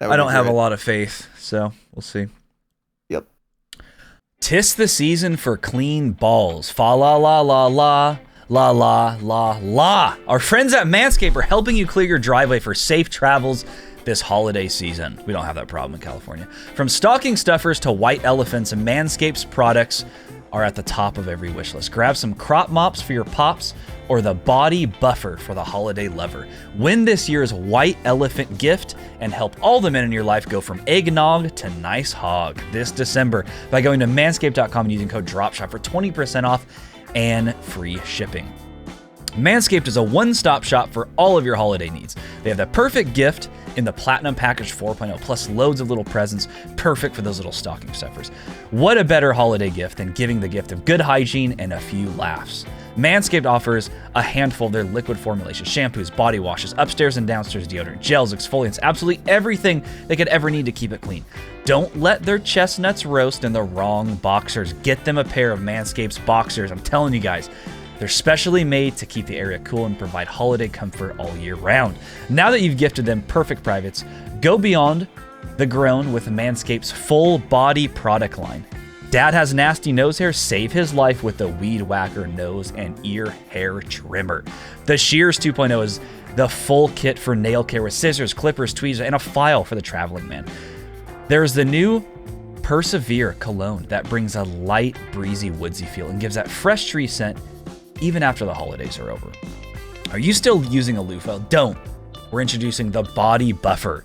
I don't have a lot of faith, so we'll see. Yep. 'Tis the season for clean balls. Fa la la la la. La la la la. Our friends at MANSCAPED are helping you clear your driveway for safe travels this holiday season. We don't have that problem in California. From stocking stuffers to white elephants, MANSCAPED's products are at the top of every wish list. Grab some crop mops for your pops or the body buffer for the holiday lover. Win this year's white elephant gift and help all the men in your life go from eggnog to nice hog this December by going to manscaped.com and using code DROPSHOT for 20% off and free shipping. MANSCAPED is a one-stop shop for all of your holiday needs. They have the perfect gift in the Platinum Package 4.0, plus loads of little presents, perfect for those little stocking stuffers. What a better holiday gift than giving the gift of good hygiene and a few laughs. MANSCAPED offers a handful of their liquid formulations, shampoos, body washes, upstairs and downstairs deodorant, gels, exfoliants, absolutely everything they could ever need to keep it clean. Don't let their chestnuts roast in the wrong boxers. Get them a pair of MANSCAPED's boxers. I'm telling you guys, they're specially made to keep the area cool and provide holiday comfort all year round. Now that you've gifted them perfect privates, go beyond the grown with MANSCAPED's full body product line. Dad has nasty nose hair? Save his life with the Weed Whacker nose and ear hair trimmer. The Shears 2.0 is the full kit for nail care with scissors, clippers, tweezers, and a file for the traveling man. There's the new Persevere cologne that brings a light, breezy, woodsy feel and gives that fresh tree scent even after the holidays are over. Are you still using a loofah? Don't. We're introducing the Body Buffer.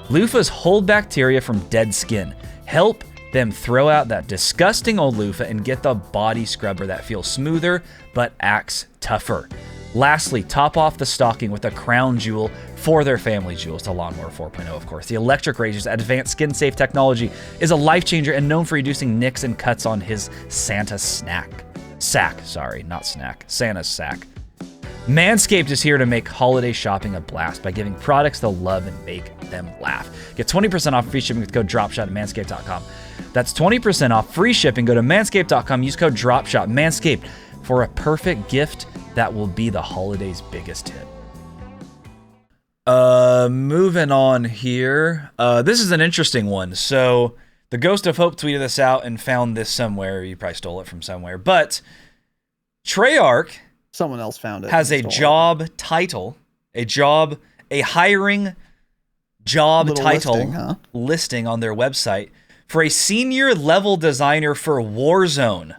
Loofahs hold bacteria from dead skin. Help them throw out that disgusting old loofah and get the body scrubber that feels smoother but acts tougher. Lastly, top off the stocking with a crown jewel for their family jewels, the Lawnmower 4.0, of course. The electric razor's advanced skin-safe technology is a life-changer and known for reducing nicks and cuts on his Santa sack. MANSCAPED is here to make holiday shopping a blast by giving products they'll love and make them laugh. Get 20% off free shipping with code DROPSHOT at manscaped.com. That's 20% off free shipping. Go to manscaped.com, use code DROPSHOT. Manscaped, for a perfect gift that will be the holiday's biggest hit. Moving on here. This is an interesting one. So the Ghost of Hope tweeted this out and found this somewhere. You probably stole it from somewhere. But Treyarch, someone else found it, has a job title, a hiring job title listing on their website for a senior level designer for Warzone.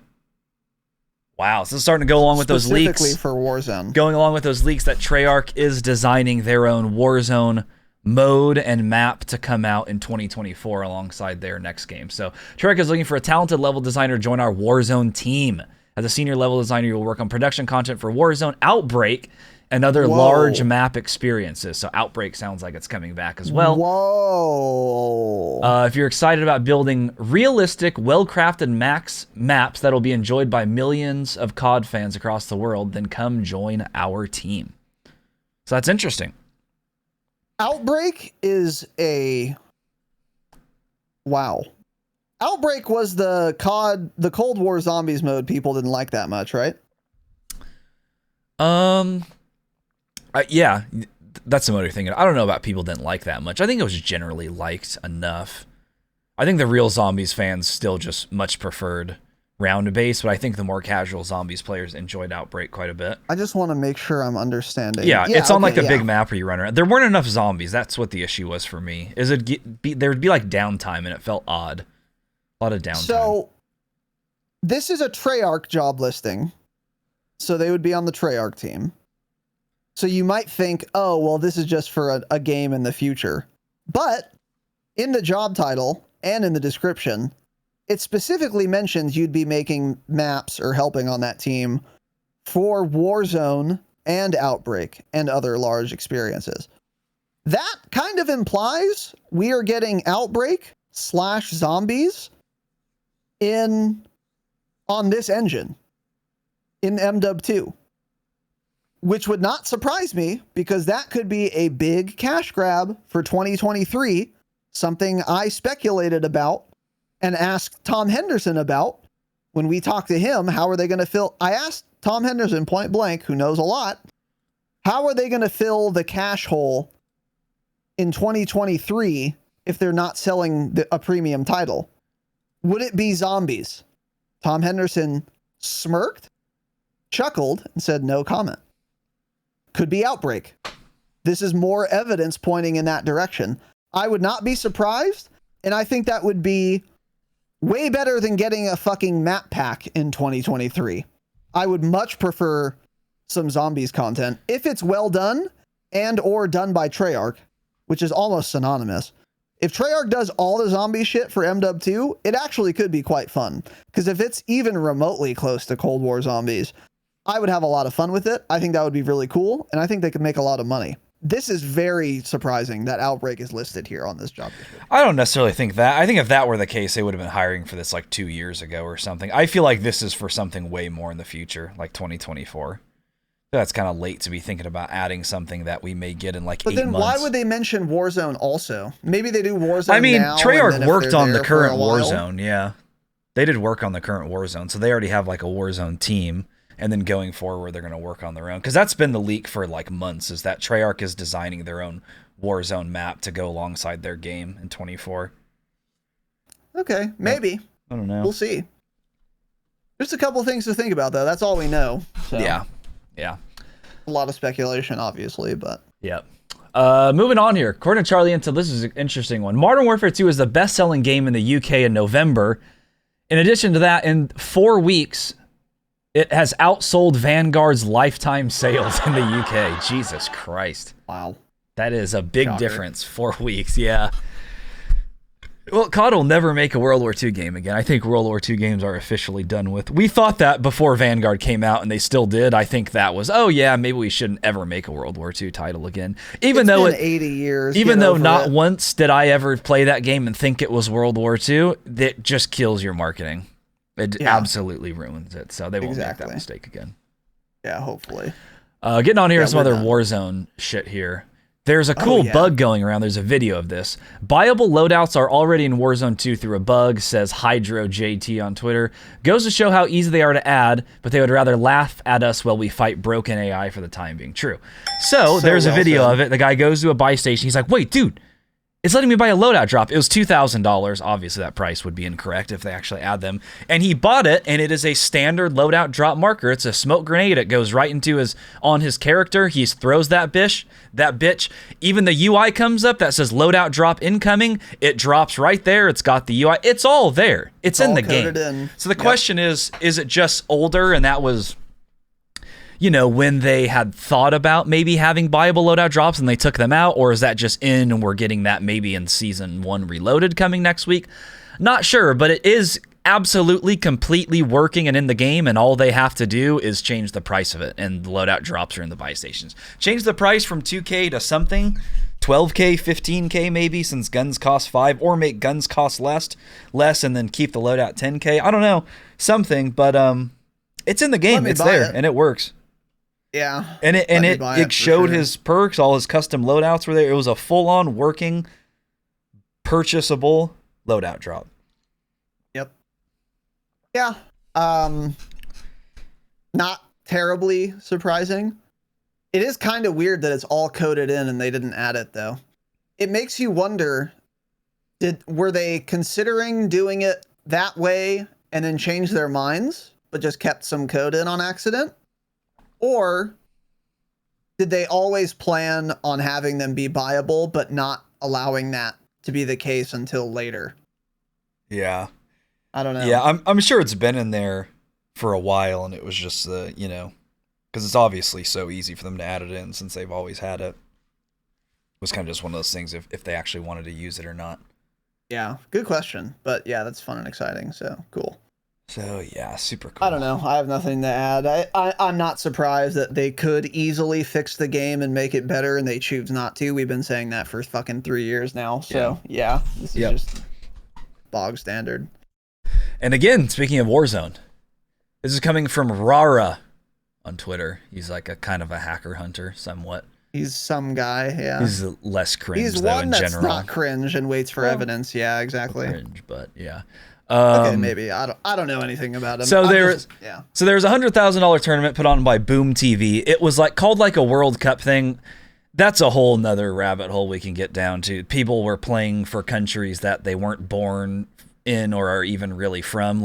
Wow, so it's starting to go along with those leaks. Specifically for Warzone. Going along with those leaks that Treyarch is designing their own Warzone mode and map to come out in 2024 alongside their next game. So Treyarch is looking for a talented level designer to join our Warzone team. As a senior level designer, you will work on production content for Warzone, Outbreak, and other large map experiences. So Outbreak sounds like it's coming back as well. Whoa. If you're excited about building realistic, well-crafted maps that'll be enjoyed by millions of COD fans across the world, then come join our team. So that's interesting. Outbreak is a... Wow. Outbreak was the Cold War Zombies mode people didn't like that much, right? Yeah, that's the mode you're thinking. I don't know about people didn't like that much. I think it was generally liked enough. I think the real Zombies fans still just much preferred round base, but I think the more casual Zombies players enjoyed Outbreak quite a bit. I just want to make sure I'm understanding. Yeah, it's on like the big map where you run around. There weren't enough zombies. That's what the issue was for me. There would be like downtime, and it felt odd. A lot of downtime. So this is a Treyarch job listing. So they would be on the Treyarch team. So you might think, oh, well, this is just for a game in the future. But in the job title and in the description, it specifically mentions you'd be making maps or helping on that team for Warzone and Outbreak and other large experiences. That kind of implies we are getting Outbreak / zombies on this engine in MW 2. Which would not surprise me, because that could be a big cash grab for 2023, something I speculated about and asked Tom Henderson about when we talked to him. How are they going to fill? I asked Tom Henderson point blank, who knows a lot, how are they going to fill the cash hole in 2023 if they're not selling a premium title? Would it be zombies? Tom Henderson smirked, chuckled, and said no comment. Could be Outbreak. This is more evidence pointing in that direction. I would not be surprised, and I think that would be way better than getting a fucking map pack in 2023. I would much prefer some zombies content if it's well done and or done by Treyarch, which is almost synonymous. If Treyarch does all the zombie shit for MW 2, it actually could be quite fun. Because if it's even remotely close to Cold War Zombies, I would have a lot of fun with it. I think that would be really cool, and I think they could make a lot of money. This is very surprising that Outbreak is listed here on this job description. I don't necessarily think that. I think if that were the case, they would have been hiring for this like 2 years ago or something. I feel like this is for something way more in the future, like 2024. That's kind of late to be thinking about adding something that we may get in like 8 months. But then why would they mention Warzone also? Maybe they do Warzone. I mean, now, Treyarch worked on the current Warzone, yeah. They did work on the current Warzone, so they already have like a Warzone team. And then going forward, they're going to work on their own. Because that's been the leak for like months, is that Treyarch is designing their own Warzone map to go alongside their game in 24. Okay, maybe. I don't know. We'll see. There's a couple things to think about, though. That's all we know. So. Yeah. A lot of speculation, obviously, but... Yep. Moving on here. According to Charlie Intel, this is an interesting one. Modern Warfare 2 is the best-selling game in the UK in November. In addition to that, in 4 weeks, it has outsold Vanguard's lifetime sales in the UK. Jesus Christ. Wow. That is a big difference. 4 weeks, yeah. Well, COD will never make a World War II game again. I think World War II games are officially done with. We thought that before Vanguard came out, and they still did. I think that was, oh yeah, maybe we shouldn't ever make a World War II title again. Even though it's been 80 years. Even though not once did I ever play that game and think it was World War II, that just kills your marketing. It absolutely ruins it. So they won't make that mistake again. Yeah, hopefully. Getting on here, some other Warzone shit here. There's a cool bug going around. There's a video of this. Buyable loadouts are already in Warzone 2 through a bug, says Hydro JT on Twitter. Goes to show how easy they are to add, but they would rather laugh at us while we fight broken AI for the time being. True. So there's a video of it. The guy goes to a buy station. He's like, wait, dude, it's letting me buy a loadout drop. It was $2,000. Obviously, that price would be incorrect if they actually add them. And he bought it, and it is a standard loadout drop marker. It's a smoke grenade. It goes right into on his character. He throws that bitch. Even the UI comes up that says loadout drop incoming. It drops right there. It's got the UI. It's all there. It's in the game. So the question is it just older, and that was... when they had thought about maybe having buyable loadout drops and they took them out, or is that just in and we're getting that maybe in Season 1 Reloaded coming next week? Not sure, but it is absolutely completely working and in the game, and all they have to do is change the price of it, and the loadout drops are in the buy stations. Change the price from 2K to something, 12K, 15K maybe, since guns cost 5, or make guns cost less and then keep the loadout 10K. I don't know, something, but it's in the game, it's there, and it works. Yeah. And it showed his perks, all his custom loadouts were there. It was a full-on working, purchasable loadout drop. Yep. Yeah. Not terribly surprising. It is kind of weird that it's all coded in and they didn't add it, though. It makes you wonder, were they considering doing it that way and then changed their minds, but just kept some code in on accident? Or did they always plan on having them be buyable, but not allowing that to be the case until later? Yeah. I don't know. Yeah, I'm sure it's been in there for a while, and it was just, because it's obviously so easy for them to add it in since they've always had it. It was kind of just one of those things if they actually wanted to use it or not. Yeah, good question. But yeah, that's fun and exciting, so cool. So, yeah, super cool. I don't know. I have nothing to add. I'm not surprised that they could easily fix the game and make it better, and they choose not to. We've been saying that for fucking 3 years now. So, yeah this is just bog standard. And again, speaking of Warzone, this is coming from Rara on Twitter. He's like a kind of a hacker hunter, somewhat. He's some guy, yeah. He's less cringe, He's though, one in that's general. not cringe and waits for evidence. Yeah, exactly. Cringe, but yeah. Okay, maybe. I don't know anything about him. So there was a $100,000 tournament put on by Boom TV. It was called a World Cup thing. That's a whole nother rabbit hole we can get down to. People were playing for countries that they weren't born in or are even really from.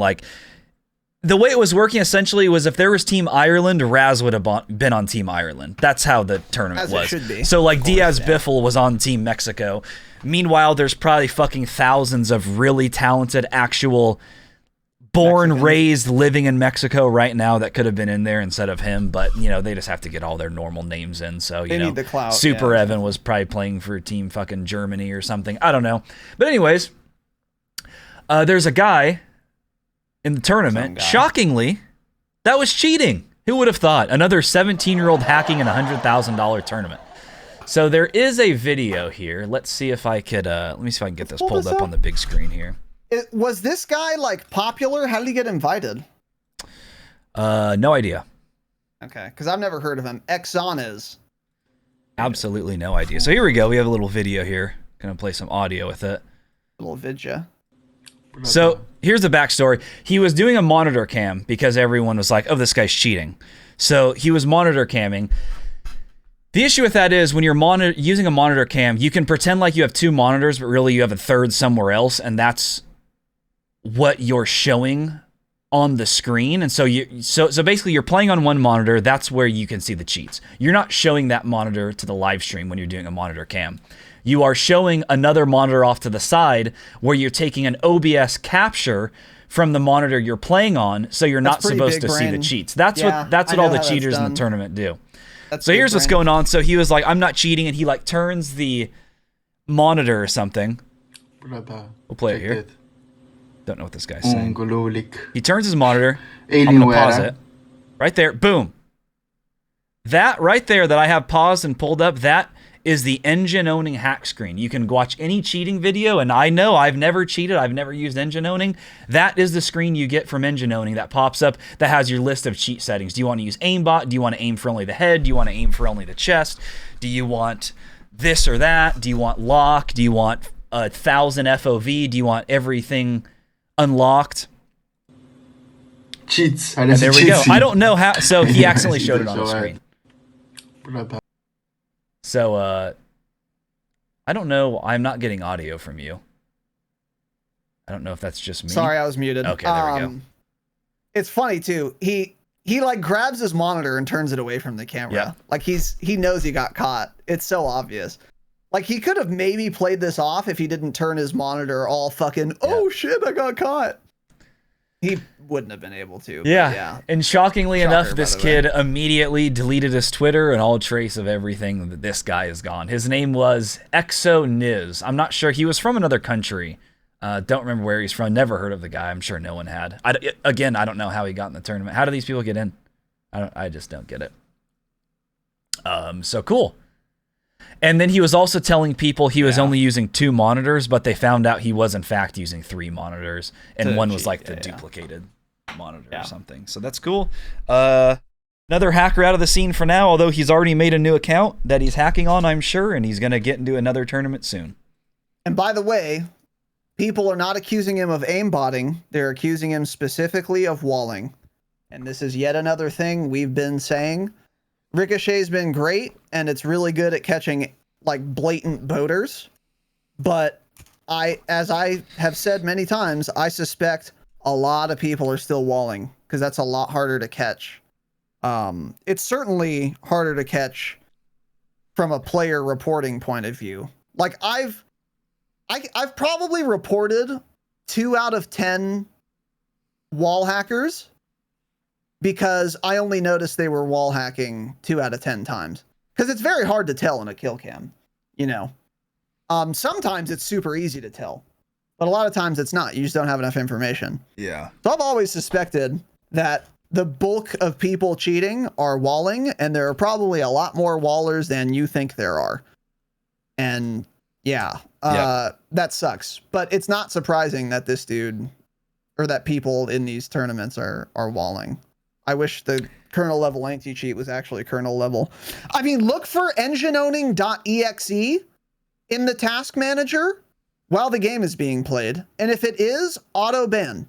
The way it was working essentially was if there was Team Ireland, Raz would have been on Team Ireland. That's how the tournament was. It should be. So Diaz Biffle was on Team Mexico. Meanwhile, there's probably fucking thousands of really talented, actual born, raised, living in Mexico right now that could have been in there instead of him. But, they just have to get all their normal names in. So, they need the clout. Super Evan was probably playing for Team fucking Germany or something. I don't know. But anyways, there's a guy in the tournament. Shockingly, that was cheating. Who would have thought? Another 17-year-old hacking in a $100,000 tournament. So there is a video here. Let's see if I could, let me see if I can get this pulled up on the big screen here. Was this guy popular? How did he get invited? No idea. Okay, because I've never heard of him. Exxon is. Absolutely no idea. So here we go. We have a little video here. Gonna play some audio with it. A little vidya. So here's the backstory. He was doing a monitor cam because everyone was like, oh, this guy's cheating. So he was monitor camming. The issue with that is when you're using a monitor cam, you can pretend like you have two monitors, but really you have a third somewhere else, and that's what you're showing on the screen. And so so basically you're playing on one monitor. That's where you can see the cheats. You're not showing that monitor to the live stream when you're doing a monitor cam. You are showing another monitor off to the side where you're taking an OBS capture from the monitor you're playing on, so you're not supposed to see the cheats. That's what all the cheaters in the tournament do. So here's what's going on. So he was like, I'm not cheating, and he like turns the monitor or something. We'll play it here. Don't know what this guy's saying. He turns his monitor. I'm gonna pause it. Right there, boom. That right there that I have paused and pulled up, that is the engine owning hack screen. You can watch any cheating video, and I know I've never cheated. I've never used engine owning. That is the screen you get from engine owning that pops up that has your list of cheat settings. Do you want to use aimbot? Do you want to aim for only the head? Do you want to aim for only the chest? Do you want this or that? Do you want lock? Do you want 1,000 FOV? Do you want everything unlocked? Cheats. And there we go. I don't know how. So he accidentally showed it on the screen. So, I don't know. I'm not getting audio from you. I don't know if that's just me. Sorry, I was muted. Okay, there we go. It's funny too. He like grabs his monitor and turns it away from the camera. Yeah. Like he knows he got caught. It's so obvious. Like he could have maybe played this off if he didn't turn his monitor all fucking, oh shit, I got caught. He wouldn't have been able to. Yeah. And shockingly enough, this kid immediately deleted his Twitter, and all trace of everything that this guy is gone. His name was ExoNiz. I'm not sure. He was from another country. Don't remember where he's from. Never heard of the guy. I'm sure no one had. I don't know how he got in the tournament. How do these people get in? I just don't get it. So cool. And then he was also telling people he was only using 2 monitors, but they found out he was in fact using 3 monitors, and one was like the duplicated monitor or something. So that's cool. Another hacker out of the scene for now, although he's already made a new account that he's hacking on, I'm sure, and he's going to get into another tournament soon. And by the way, people are not accusing him of aimbotting. They're accusing him specifically of walling. And this is yet another thing we've been saying. Ricochet's been great, and it's really good at catching like blatant boaters. But as I have said many times, I suspect a lot of people are still walling because that's a lot harder to catch. It's certainly harder to catch from a player reporting point of view. Like I've probably reported 2 out of 10 wall hackers, because I only noticed they were wall hacking 2 out of 10 times. Because it's very hard to tell in a kill cam, you know. Sometimes it's super easy to tell, but a lot of times it's not. You just don't have enough information. Yeah. So I've always suspected that the bulk of people cheating are walling, and there are probably a lot more wallers than you think there are. And that sucks. But it's not surprising that this dude, or that people in these tournaments are walling. I wish the kernel level anti-cheat was actually kernel level. I mean, look for engineowning.exe in the task manager while the game is being played. And if it is, auto ban.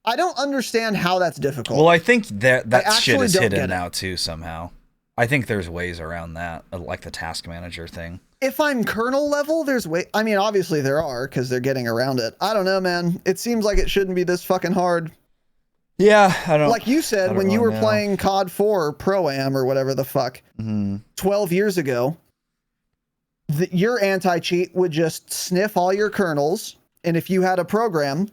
I don't understand how that's difficult. Well, I think that shit is hidden now too somehow. I think there's ways around that, like the task manager thing. If I'm kernel level, there's way. I mean, obviously there are, because they're getting around it. I don't know, man. It seems like it shouldn't be this fucking hard. Yeah, I don't. Like you said, when you were playing COD 4 Pro-Am or whatever the fuck, 12 years ago, your anti-cheat would just sniff all your kernels, and if you had a program,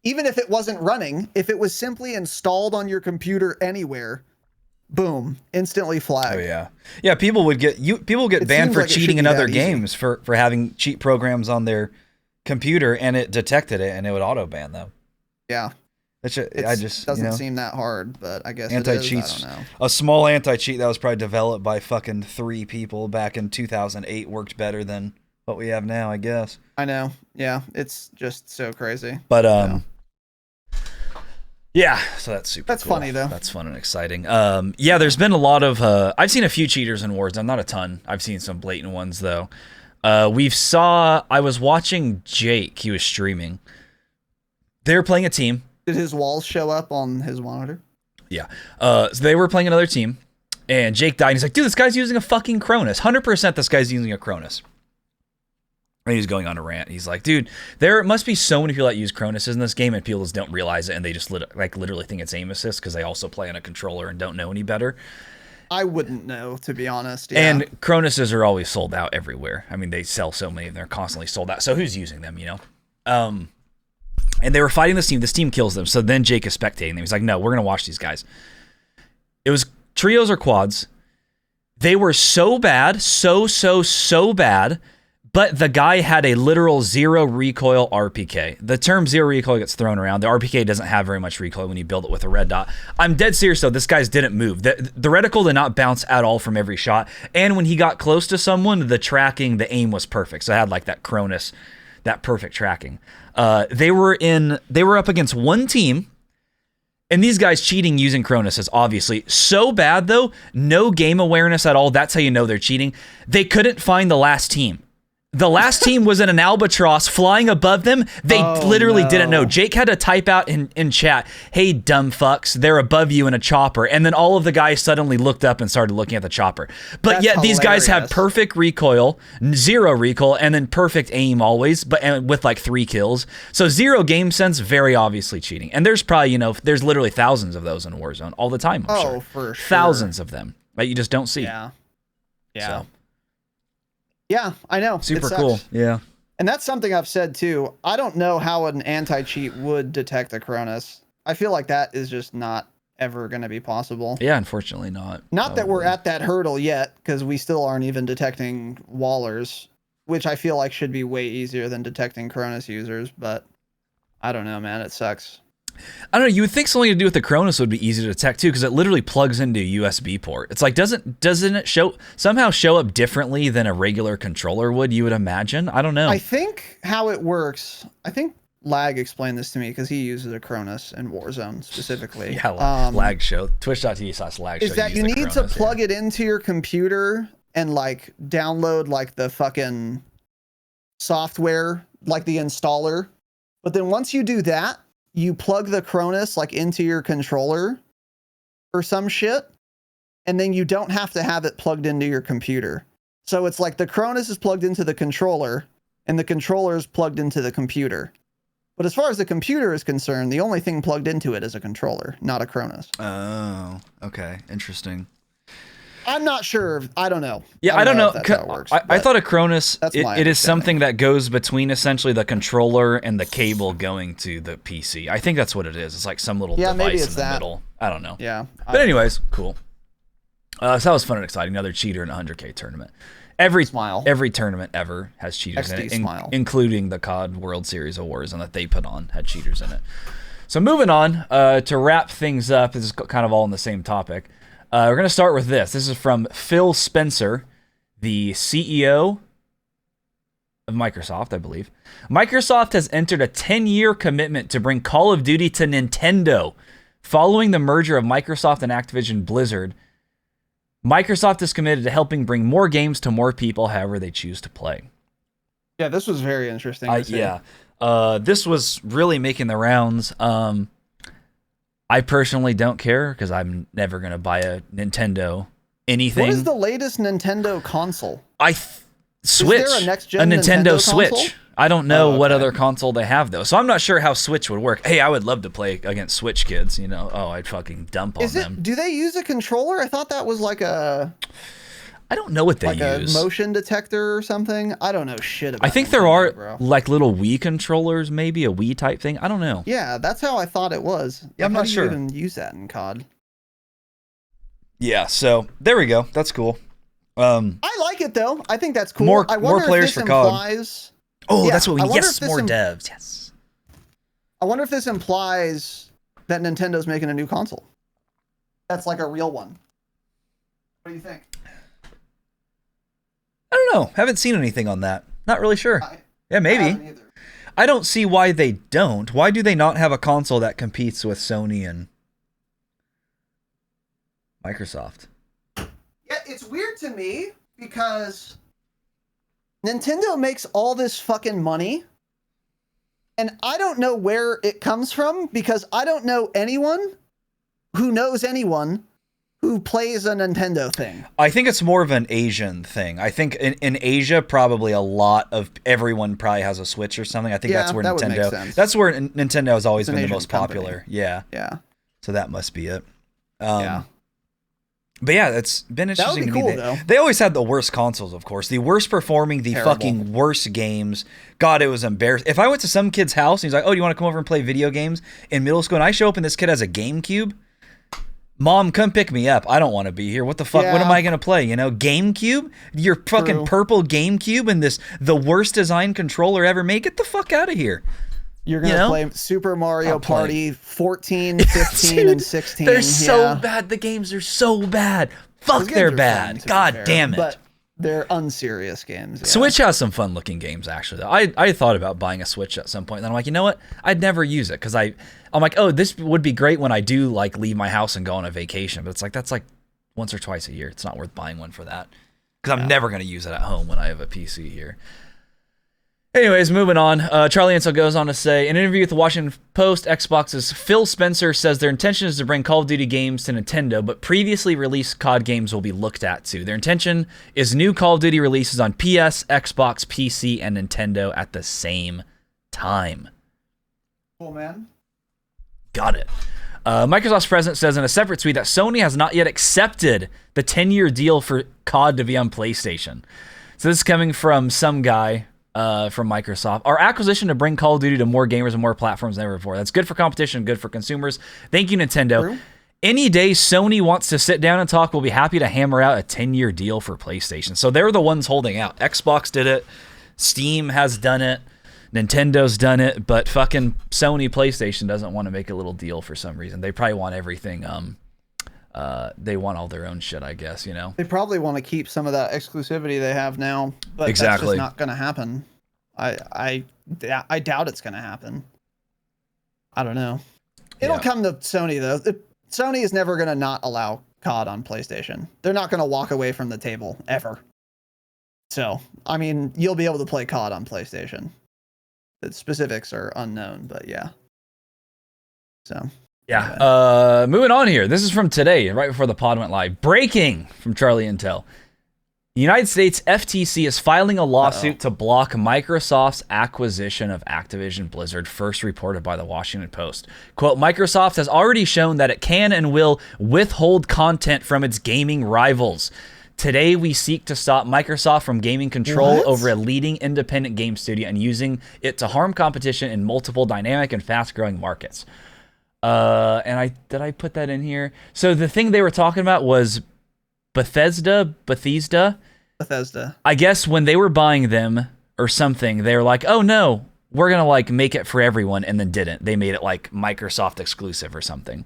even if it wasn't running, if it was simply installed on your computer anywhere, boom, instantly flagged. Oh yeah, yeah. People get banned for cheating in other games for having cheat programs on their computer, and it detected it and it would auto ban them. Yeah. I just doesn't seem that hard, but I guess anti-cheats. I don't know. A small anti-cheat that was probably developed by fucking 3 people back in 2008 worked better than what we have now, I guess. I know. Yeah, it's just so crazy. But yeah, so that's super. That's cool. funny though. That's fun and exciting. Yeah, there's been a lot of. I've seen a few cheaters in Warzone, not a ton. I've seen some blatant ones though. I was watching Jake. He was streaming. They were playing a team. Did his walls show up on his monitor? Yeah. So they were playing another team, and Jake died. And he's like, dude, this guy's using a fucking Cronus. 100% this guy's using a Cronus. And he's going on a rant. He's like, dude, there must be so many people that use Cronus in this game, and people just don't realize it, and they just literally think it's aim assist because they also play on a controller and don't know any better. I wouldn't know, to be honest. Yeah. And Cronuses are always sold out everywhere. I mean, they sell so many, and they're constantly sold out. So who's using them, you know? And they were fighting this team. This team kills them. So then Jake is spectating them. He's like, no, we're going to watch these guys. It was trios or quads. They were so bad, so bad, but the guy had a literal 0 recoil RPK. The term 0 recoil gets thrown around. The RPK doesn't have very much recoil when you build it with a red dot. I'm dead serious, though. This guy's didn't move. The reticle did not bounce at all from every shot. And when he got close to someone, the tracking, the aim was perfect. So I had like that Cronus, that perfect tracking. They were up against one team. And these guys cheating using Cronus is obviously so bad, though. No game awareness at all. That's how you know they're cheating. They couldn't find the last team. The last team was in an albatross flying above them. They literally didn't know. Jake had to type out in chat, hey, dumb fucks, they're above you in a chopper. And then all of the guys suddenly looked up and started looking at the chopper. But yet these guys have perfect recoil, 0 recoil, and then perfect aim always, but with like 3 kills. So 0 game sense, very obviously cheating. And there's probably, there's literally thousands of those in Warzone all the time, I'm sure. For sure. Thousands of them that you just don't see. Yeah. So. Yeah, I know. Super cool. Yeah. And that's something I've said too. I don't know how an anti-cheat would detect a Cronus. I feel like that is just not ever going to be possible. Yeah, unfortunately not. Not that we're at that hurdle yet, because we still aren't even detecting wallers, which I feel like should be way easier than detecting Cronus users, but I don't know, man. It sucks. I don't know. You would think something to do with the Cronus would be easy to detect too, because it literally plugs into a USB port. It's like doesn't it somehow show up differently than a regular controller would? You would imagine. I don't know. I think how it works. I think Lag explained this to me because he uses a Cronus in Warzone specifically. Yeah, Lag show twitch.tv/lag show. Is that you need to plug it into your computer and like download like the fucking software, like the installer. But then once you do that, you plug the Cronus like into your controller or some shit, and then you don't have to have it plugged into your computer. So it's like the Cronus is plugged into the controller and the controller is plugged into the computer. But as far as the computer is concerned, the only thing plugged into it is a controller, not a Cronus. Oh, okay. Interesting. I'm not sure. I don't know. Yeah, I don't know. That's how it works, I thought a Cronus, it is something that that goes between essentially the controller and the cable going to the PC. I think that's what it is. It's like some little device in the middle. I don't know. Yeah. But anyways, cool. So that was fun and exciting. Another cheater in a 100K tournament. Every tournament ever has cheaters in it, including the COD World Series of Warzone that they put on had cheaters in it. So moving on, to wrap things up, this is kind of all on the same topic. We're going to start with this. This is from Phil Spencer, the CEO of Microsoft, I believe. Microsoft has entered a 10-year commitment to bring Call of Duty to Nintendo. Following the merger of Microsoft and Activision Blizzard, Microsoft is committed to helping bring more games to more people however they choose to play. Yeah, this was very interesting. This was really making the rounds. I personally don't care because I'm never going to buy a Nintendo anything. What is the latest Nintendo console? Switch. Is there a next-gen Nintendo Switch. console? I don't know what other console they have, though. So I'm not sure how Switch would work. Hey, I would love to play against Switch kids, I'd fucking dump on them. Do they use a controller? I thought that was like a... I don't know what they use. Like a motion detector or something? I don't know shit about I think there are like little Wii controllers, maybe a Wii type thing. I don't know. Yeah, that's how I thought it was. Yeah, I'm not sure. How do you even use that in COD? Yeah, so there we go. That's cool. I like it though. I think that's cool. More players for COD. That's what we need. Yes, more devs. Yes. I wonder if this implies that Nintendo's making a new console. That's like a real one. What do you think? I don't know. Haven't seen anything on that. Not really sure. Yeah, maybe. I don't see why they don't. Why do they not have a console that competes with Sony and Microsoft? Yeah, it's weird to me because Nintendo makes all this fucking money and I don't know where it comes from because I don't know anyone who knows anyone who plays a Nintendo thing. I think it's more of an Asian thing. I think in Asia, probably a lot of everyone probably has a Switch or something. I think that's where that would Nintendo. make sense. That's where Nintendo has always been the Asian most company. popular. Yeah. Yeah. So that must be it. Yeah. But yeah, it's been interesting That would be to me. cool, though. They always had the worst consoles, of course. The worst performing, the Terrible. fucking worst games. God, it was embarrassing. If I went to some kid's house and he's like, "Oh, do you want to come over and play video games?" in middle school, and I show up and this kid has a GameCube, Mom, come pick me up. I don't want to be here. What the fuck? Yeah. What am I going to play? You know, GameCube? Your fucking True. purple GameCube and the worst design controller ever made? Get the fuck out of here. You're going to play Super Mario I'm playing. Party 14, 15, Dude, and 16. They're so bad. The games are so bad. Fuck, Those games they're are bad. fun, to be God fair, damn it. But they're unserious games. Yeah. Switch has some fun looking games, actually. Though. I thought about buying a Switch at some point. And then I'm like, you know what? I'd never use it because I'm like, oh, this would be great when I do like leave my house and go on a vacation. But it's like, that's like once or twice a year. It's not worth buying one for that because I'm never going to use it at home when I have a PC here. Anyways, moving on. Charlie Ansel goes on to say, in an interview with the Washington Post, Xbox's Phil Spencer says their intention is to bring Call of Duty games to Nintendo, but previously released COD games will be looked at too. Their intention is new Call of Duty releases on PS, Xbox, PC, and Nintendo at the same time. Cool, man. Got it. Microsoft's president says in a separate tweet that Sony has not yet accepted the 10-year deal for COD to be on PlayStation. So this is coming from some guy from Microsoft. Our acquisition to bring Call of Duty to more gamers and more platforms than ever before. That's good for competition, good for consumers. Thank you, Nintendo. True. Any day Sony wants to sit down and talk, we'll be happy to hammer out a 10-year deal for PlayStation. So they're the ones holding out. Xbox did it. Steam has done it. Nintendo's done it. But fucking Sony PlayStation doesn't want to make a little deal for some reason. They probably want everything. They want all their own shit, I guess, you know? They probably want to keep some of that exclusivity they have now, but Exactly. that's just not going to happen. I doubt it's going to happen. I don't know. It'll come to Sony, though. Sony is never going to not allow COD on PlayStation. They're not going to walk away from the table, ever. So, I mean, you'll be able to play COD on PlayStation. The specifics are unknown, but yeah. So... Yeah. Moving on here. This is from today, right before the pod went live. Breaking from Charlie Intel. The United States FTC is filing a lawsuit to block Microsoft's acquisition of Activision Blizzard, first reported by the Washington Post. Quote, Microsoft has already shown that it can and will withhold content from its gaming rivals. Today, we seek to stop Microsoft from gaining control over a leading independent game studio and using it to harm competition in multiple dynamic and fast-growing markets. Did I put that in here? So the thing they were talking about was Bethesda. I guess when they were buying them or something, they were like, oh no, we're going to like make it for everyone, and then didn't. They made it like Microsoft exclusive or something.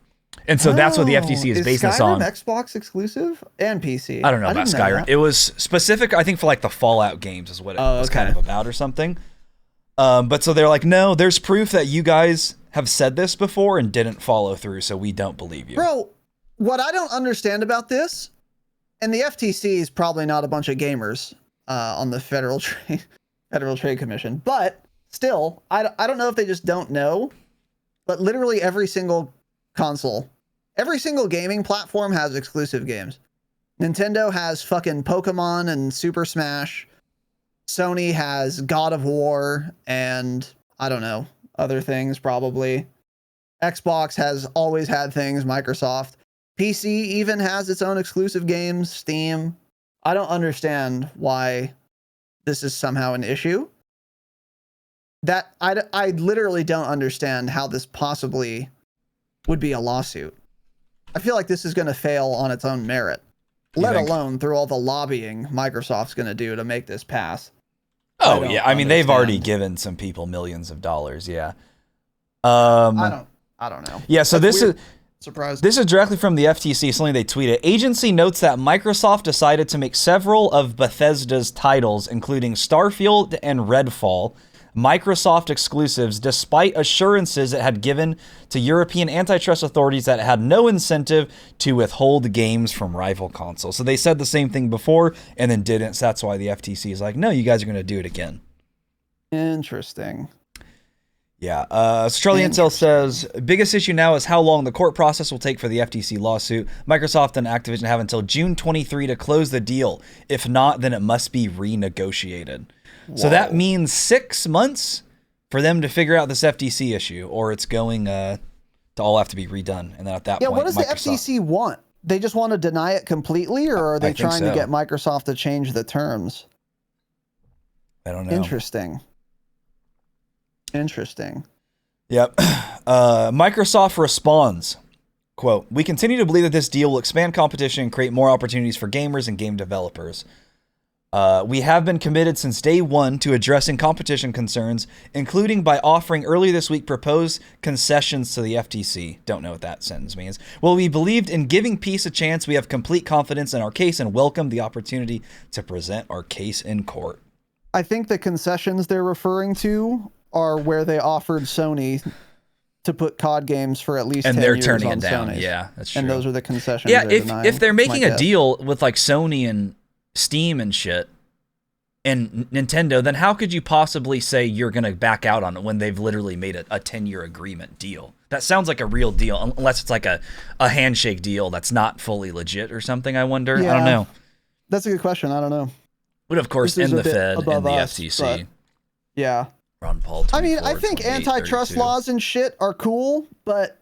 And so that's what the FTC is based this on. Xbox exclusive and PC? I don't know about Skyrim. It was specific, I think, for like the Fallout games is what it was kind of about or something. But so they're like, no, there's proof that you guys have said this before and didn't follow through, so we don't believe you. Bro, what I don't understand about this, and the FTC is probably not a bunch of gamers on the Federal Trade Commission, but still, I don't know if they just don't know, but literally every single console, every single gaming platform has exclusive games. Nintendo has fucking Pokemon and Super Smash. Sony has God of War and, I don't know, other things probably. Xbox has always had things, Microsoft. PC even has its own exclusive games, Steam. I don't understand why this is somehow an issue. That I literally don't understand how this possibly would be a lawsuit. I feel like this is going to fail on its own merit, let alone through all the lobbying Microsoft's going to do to make this pass. Oh, yeah. I mean, they've already given some people millions of dollars. Yeah. I don't know. Yeah. So That's this weird. is surprised. This is directly from the FTC. Something they tweeted. Agency notes that Microsoft decided to make several of Bethesda's titles, including Starfield and Redfall, Microsoft exclusives, despite assurances it had given to European antitrust authorities that it had no incentive to withhold games from rival consoles. So they said the same thing before and then didn't. So that's why the FTC is like, no, you guys are going to do it again. Interesting. Yeah. Australian Intel says, biggest issue now is how long the court process will take for the FTC lawsuit. Microsoft and Activision have until June 23 to close the deal. If not, then it must be renegotiated. Whoa. So that means 6 months for them to figure out this FTC issue, or it's going to all have to be redone. And then at that point, what does the FTC want? They just want to deny it completely, or are they trying to get Microsoft to change the terms? I don't know. Interesting. Yep. Microsoft responds, quote, "We continue to believe that this deal will expand competition and create more opportunities for gamers and game developers. We have been committed since day one to addressing competition concerns, including by offering earlier this week proposed concessions to the FTC." Don't know what that sentence means. "Well, we believed in giving peace a chance. We have complete confidence in our case and welcome the opportunity to present our case in court." I think the concessions they're referring to are where they offered Sony to put COD games for at least 10 years on Sony. And they're turning it down. Yeah, that's true. And those are the concessions. Yeah, if they're making a deal with like Sony and Steam and shit and Nintendo, then how could you possibly say you're going to back out on it when they've literally made a 10-year agreement deal? That sounds like a real deal, unless it's like a handshake deal that's not fully legit or something, I wonder. Yeah, I don't know. That's a good question. I don't know. Would, of course, in the Fed and the FTC. Yeah. Ron Paul, I mean, I think antitrust laws and shit are cool, but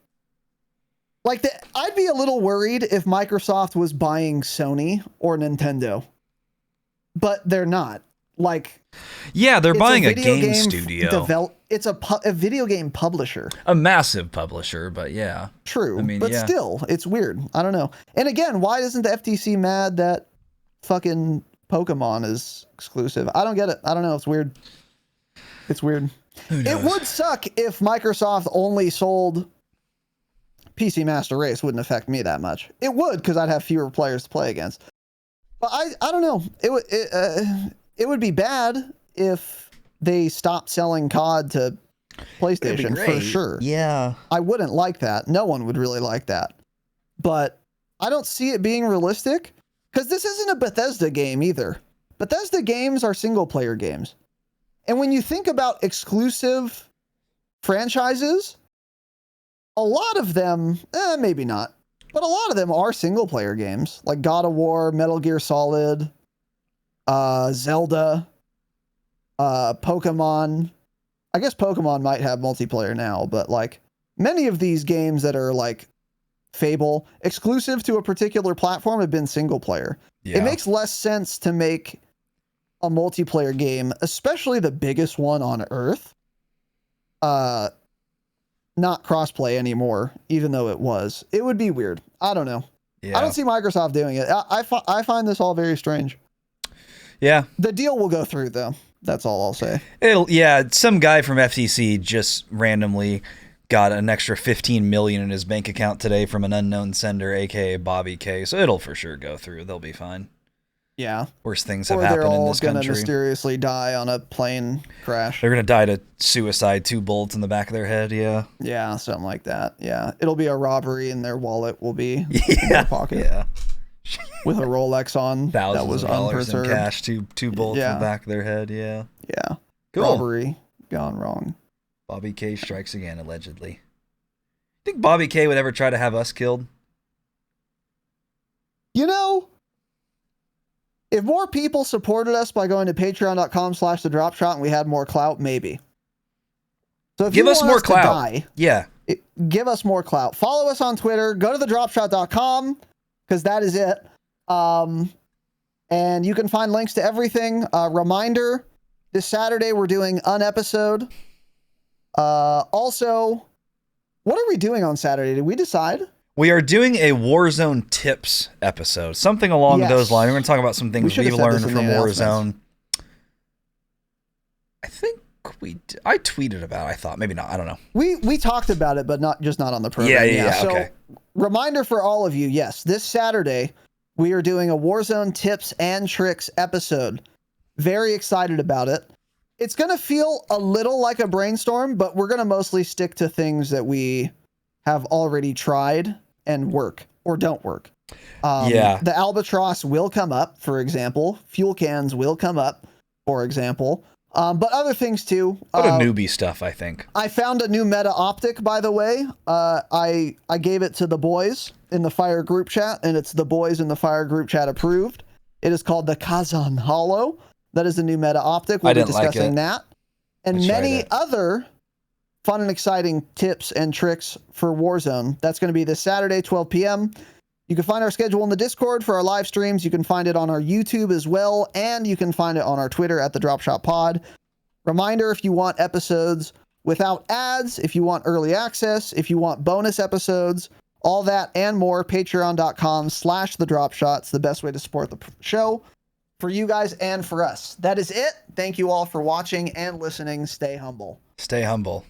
like I'd be a little worried if Microsoft was buying Sony or Nintendo, but they're not. Like, yeah, they're buying a game studio. It's a video game publisher, a massive publisher, but yeah, true. I mean, but still, it's weird. I don't know. And again, why isn't the FTC mad that fucking Pokemon is exclusive? I don't get it. I don't know. It's weird. It's weird. It would suck if Microsoft only sold PC Master Race. Wouldn't affect me that much. It would, because I'd have fewer players to play against. But I don't know. It would be bad if they stopped selling COD to PlayStation for sure. Yeah. I wouldn't like that. No one would really like that. But I don't see it being realistic, because this isn't a Bethesda game either. Bethesda games are single player games. And when you think about exclusive franchises, a lot of them, maybe not, but a lot of them are single player games, like God of War, Metal Gear Solid, Zelda, Pokemon. I guess Pokemon might have multiplayer now, but like many of these games that are like Fable, exclusive to a particular platform, have been single player. Yeah. It makes less sense to make a multiplayer game, especially the biggest one on Earth, not crossplay anymore, even though it was. It would be weird. I don't know. Yeah. I don't see Microsoft doing it. I find this all very strange. Yeah. The deal will go through, though. That's all I'll say. Some guy from FTC just randomly got an extra $15 million in his bank account today from an unknown sender, aka Bobby K. So it'll for sure go through. They'll be fine. Yeah. Worst things have happened in this country. Or they're all going to mysteriously die on a plane crash. They're going to die to suicide, 2 bullets in the back of their head, yeah. Yeah, something like that. Yeah. It'll be a robbery and their wallet will be in their pocket. Yeah. With a Rolex on Thousands that was of dollars in cash, two bullets in the back of their head, yeah. Yeah. Cool. Robbery gone wrong. Bobby K strikes again, allegedly. Think Bobby K would ever try to have us killed? You know, if more people supported us by going to patreon.com/thedropshot and we had more clout, maybe. So if give you us want more us clout. To die, give us more clout. Follow us on Twitter. Go to thedropshot.com, because that is it. And you can find links to everything. Reminder, this Saturday we're doing an episode. Also, what are we doing on Saturday? Did we decide? We are doing a Warzone tips episode, something along those lines. We're going to talk about some things we've learned from Warzone. I think I tweeted about it, I thought. Maybe not. I don't know. We talked about it, but not on the program. Yeah. So, okay. Reminder for all of you, yes, this Saturday, we are doing a Warzone tips and tricks episode. Very excited about it. It's going to feel a little like a brainstorm, but we're going to mostly stick to things that we have already tried and work or don't work. The Albatross will come up, for example. Fuel cans will come up, for example. But other things too. What a newbie stuff, I think. I found a new meta optic, by the way. I gave it to the boys in the Fire group chat, and it's the boys in the Fire group chat approved. It is called the Kazan Hollow. That is the new meta optic. We'll be discussing that. And many other fun and exciting tips and tricks for Warzone. That's going to be this Saturday, 12 p.m. You can find our schedule in the Discord for our live streams. You can find it on our YouTube as well, and you can find it on our Twitter at the Dropshot Pod. Reminder, if you want episodes without ads, if you want early access, if you want bonus episodes, all that and more, patreon.com/thedropshot. It's the best way to support the show for you guys and for us. That is it. Thank you all for watching and listening. Stay humble. Stay humble.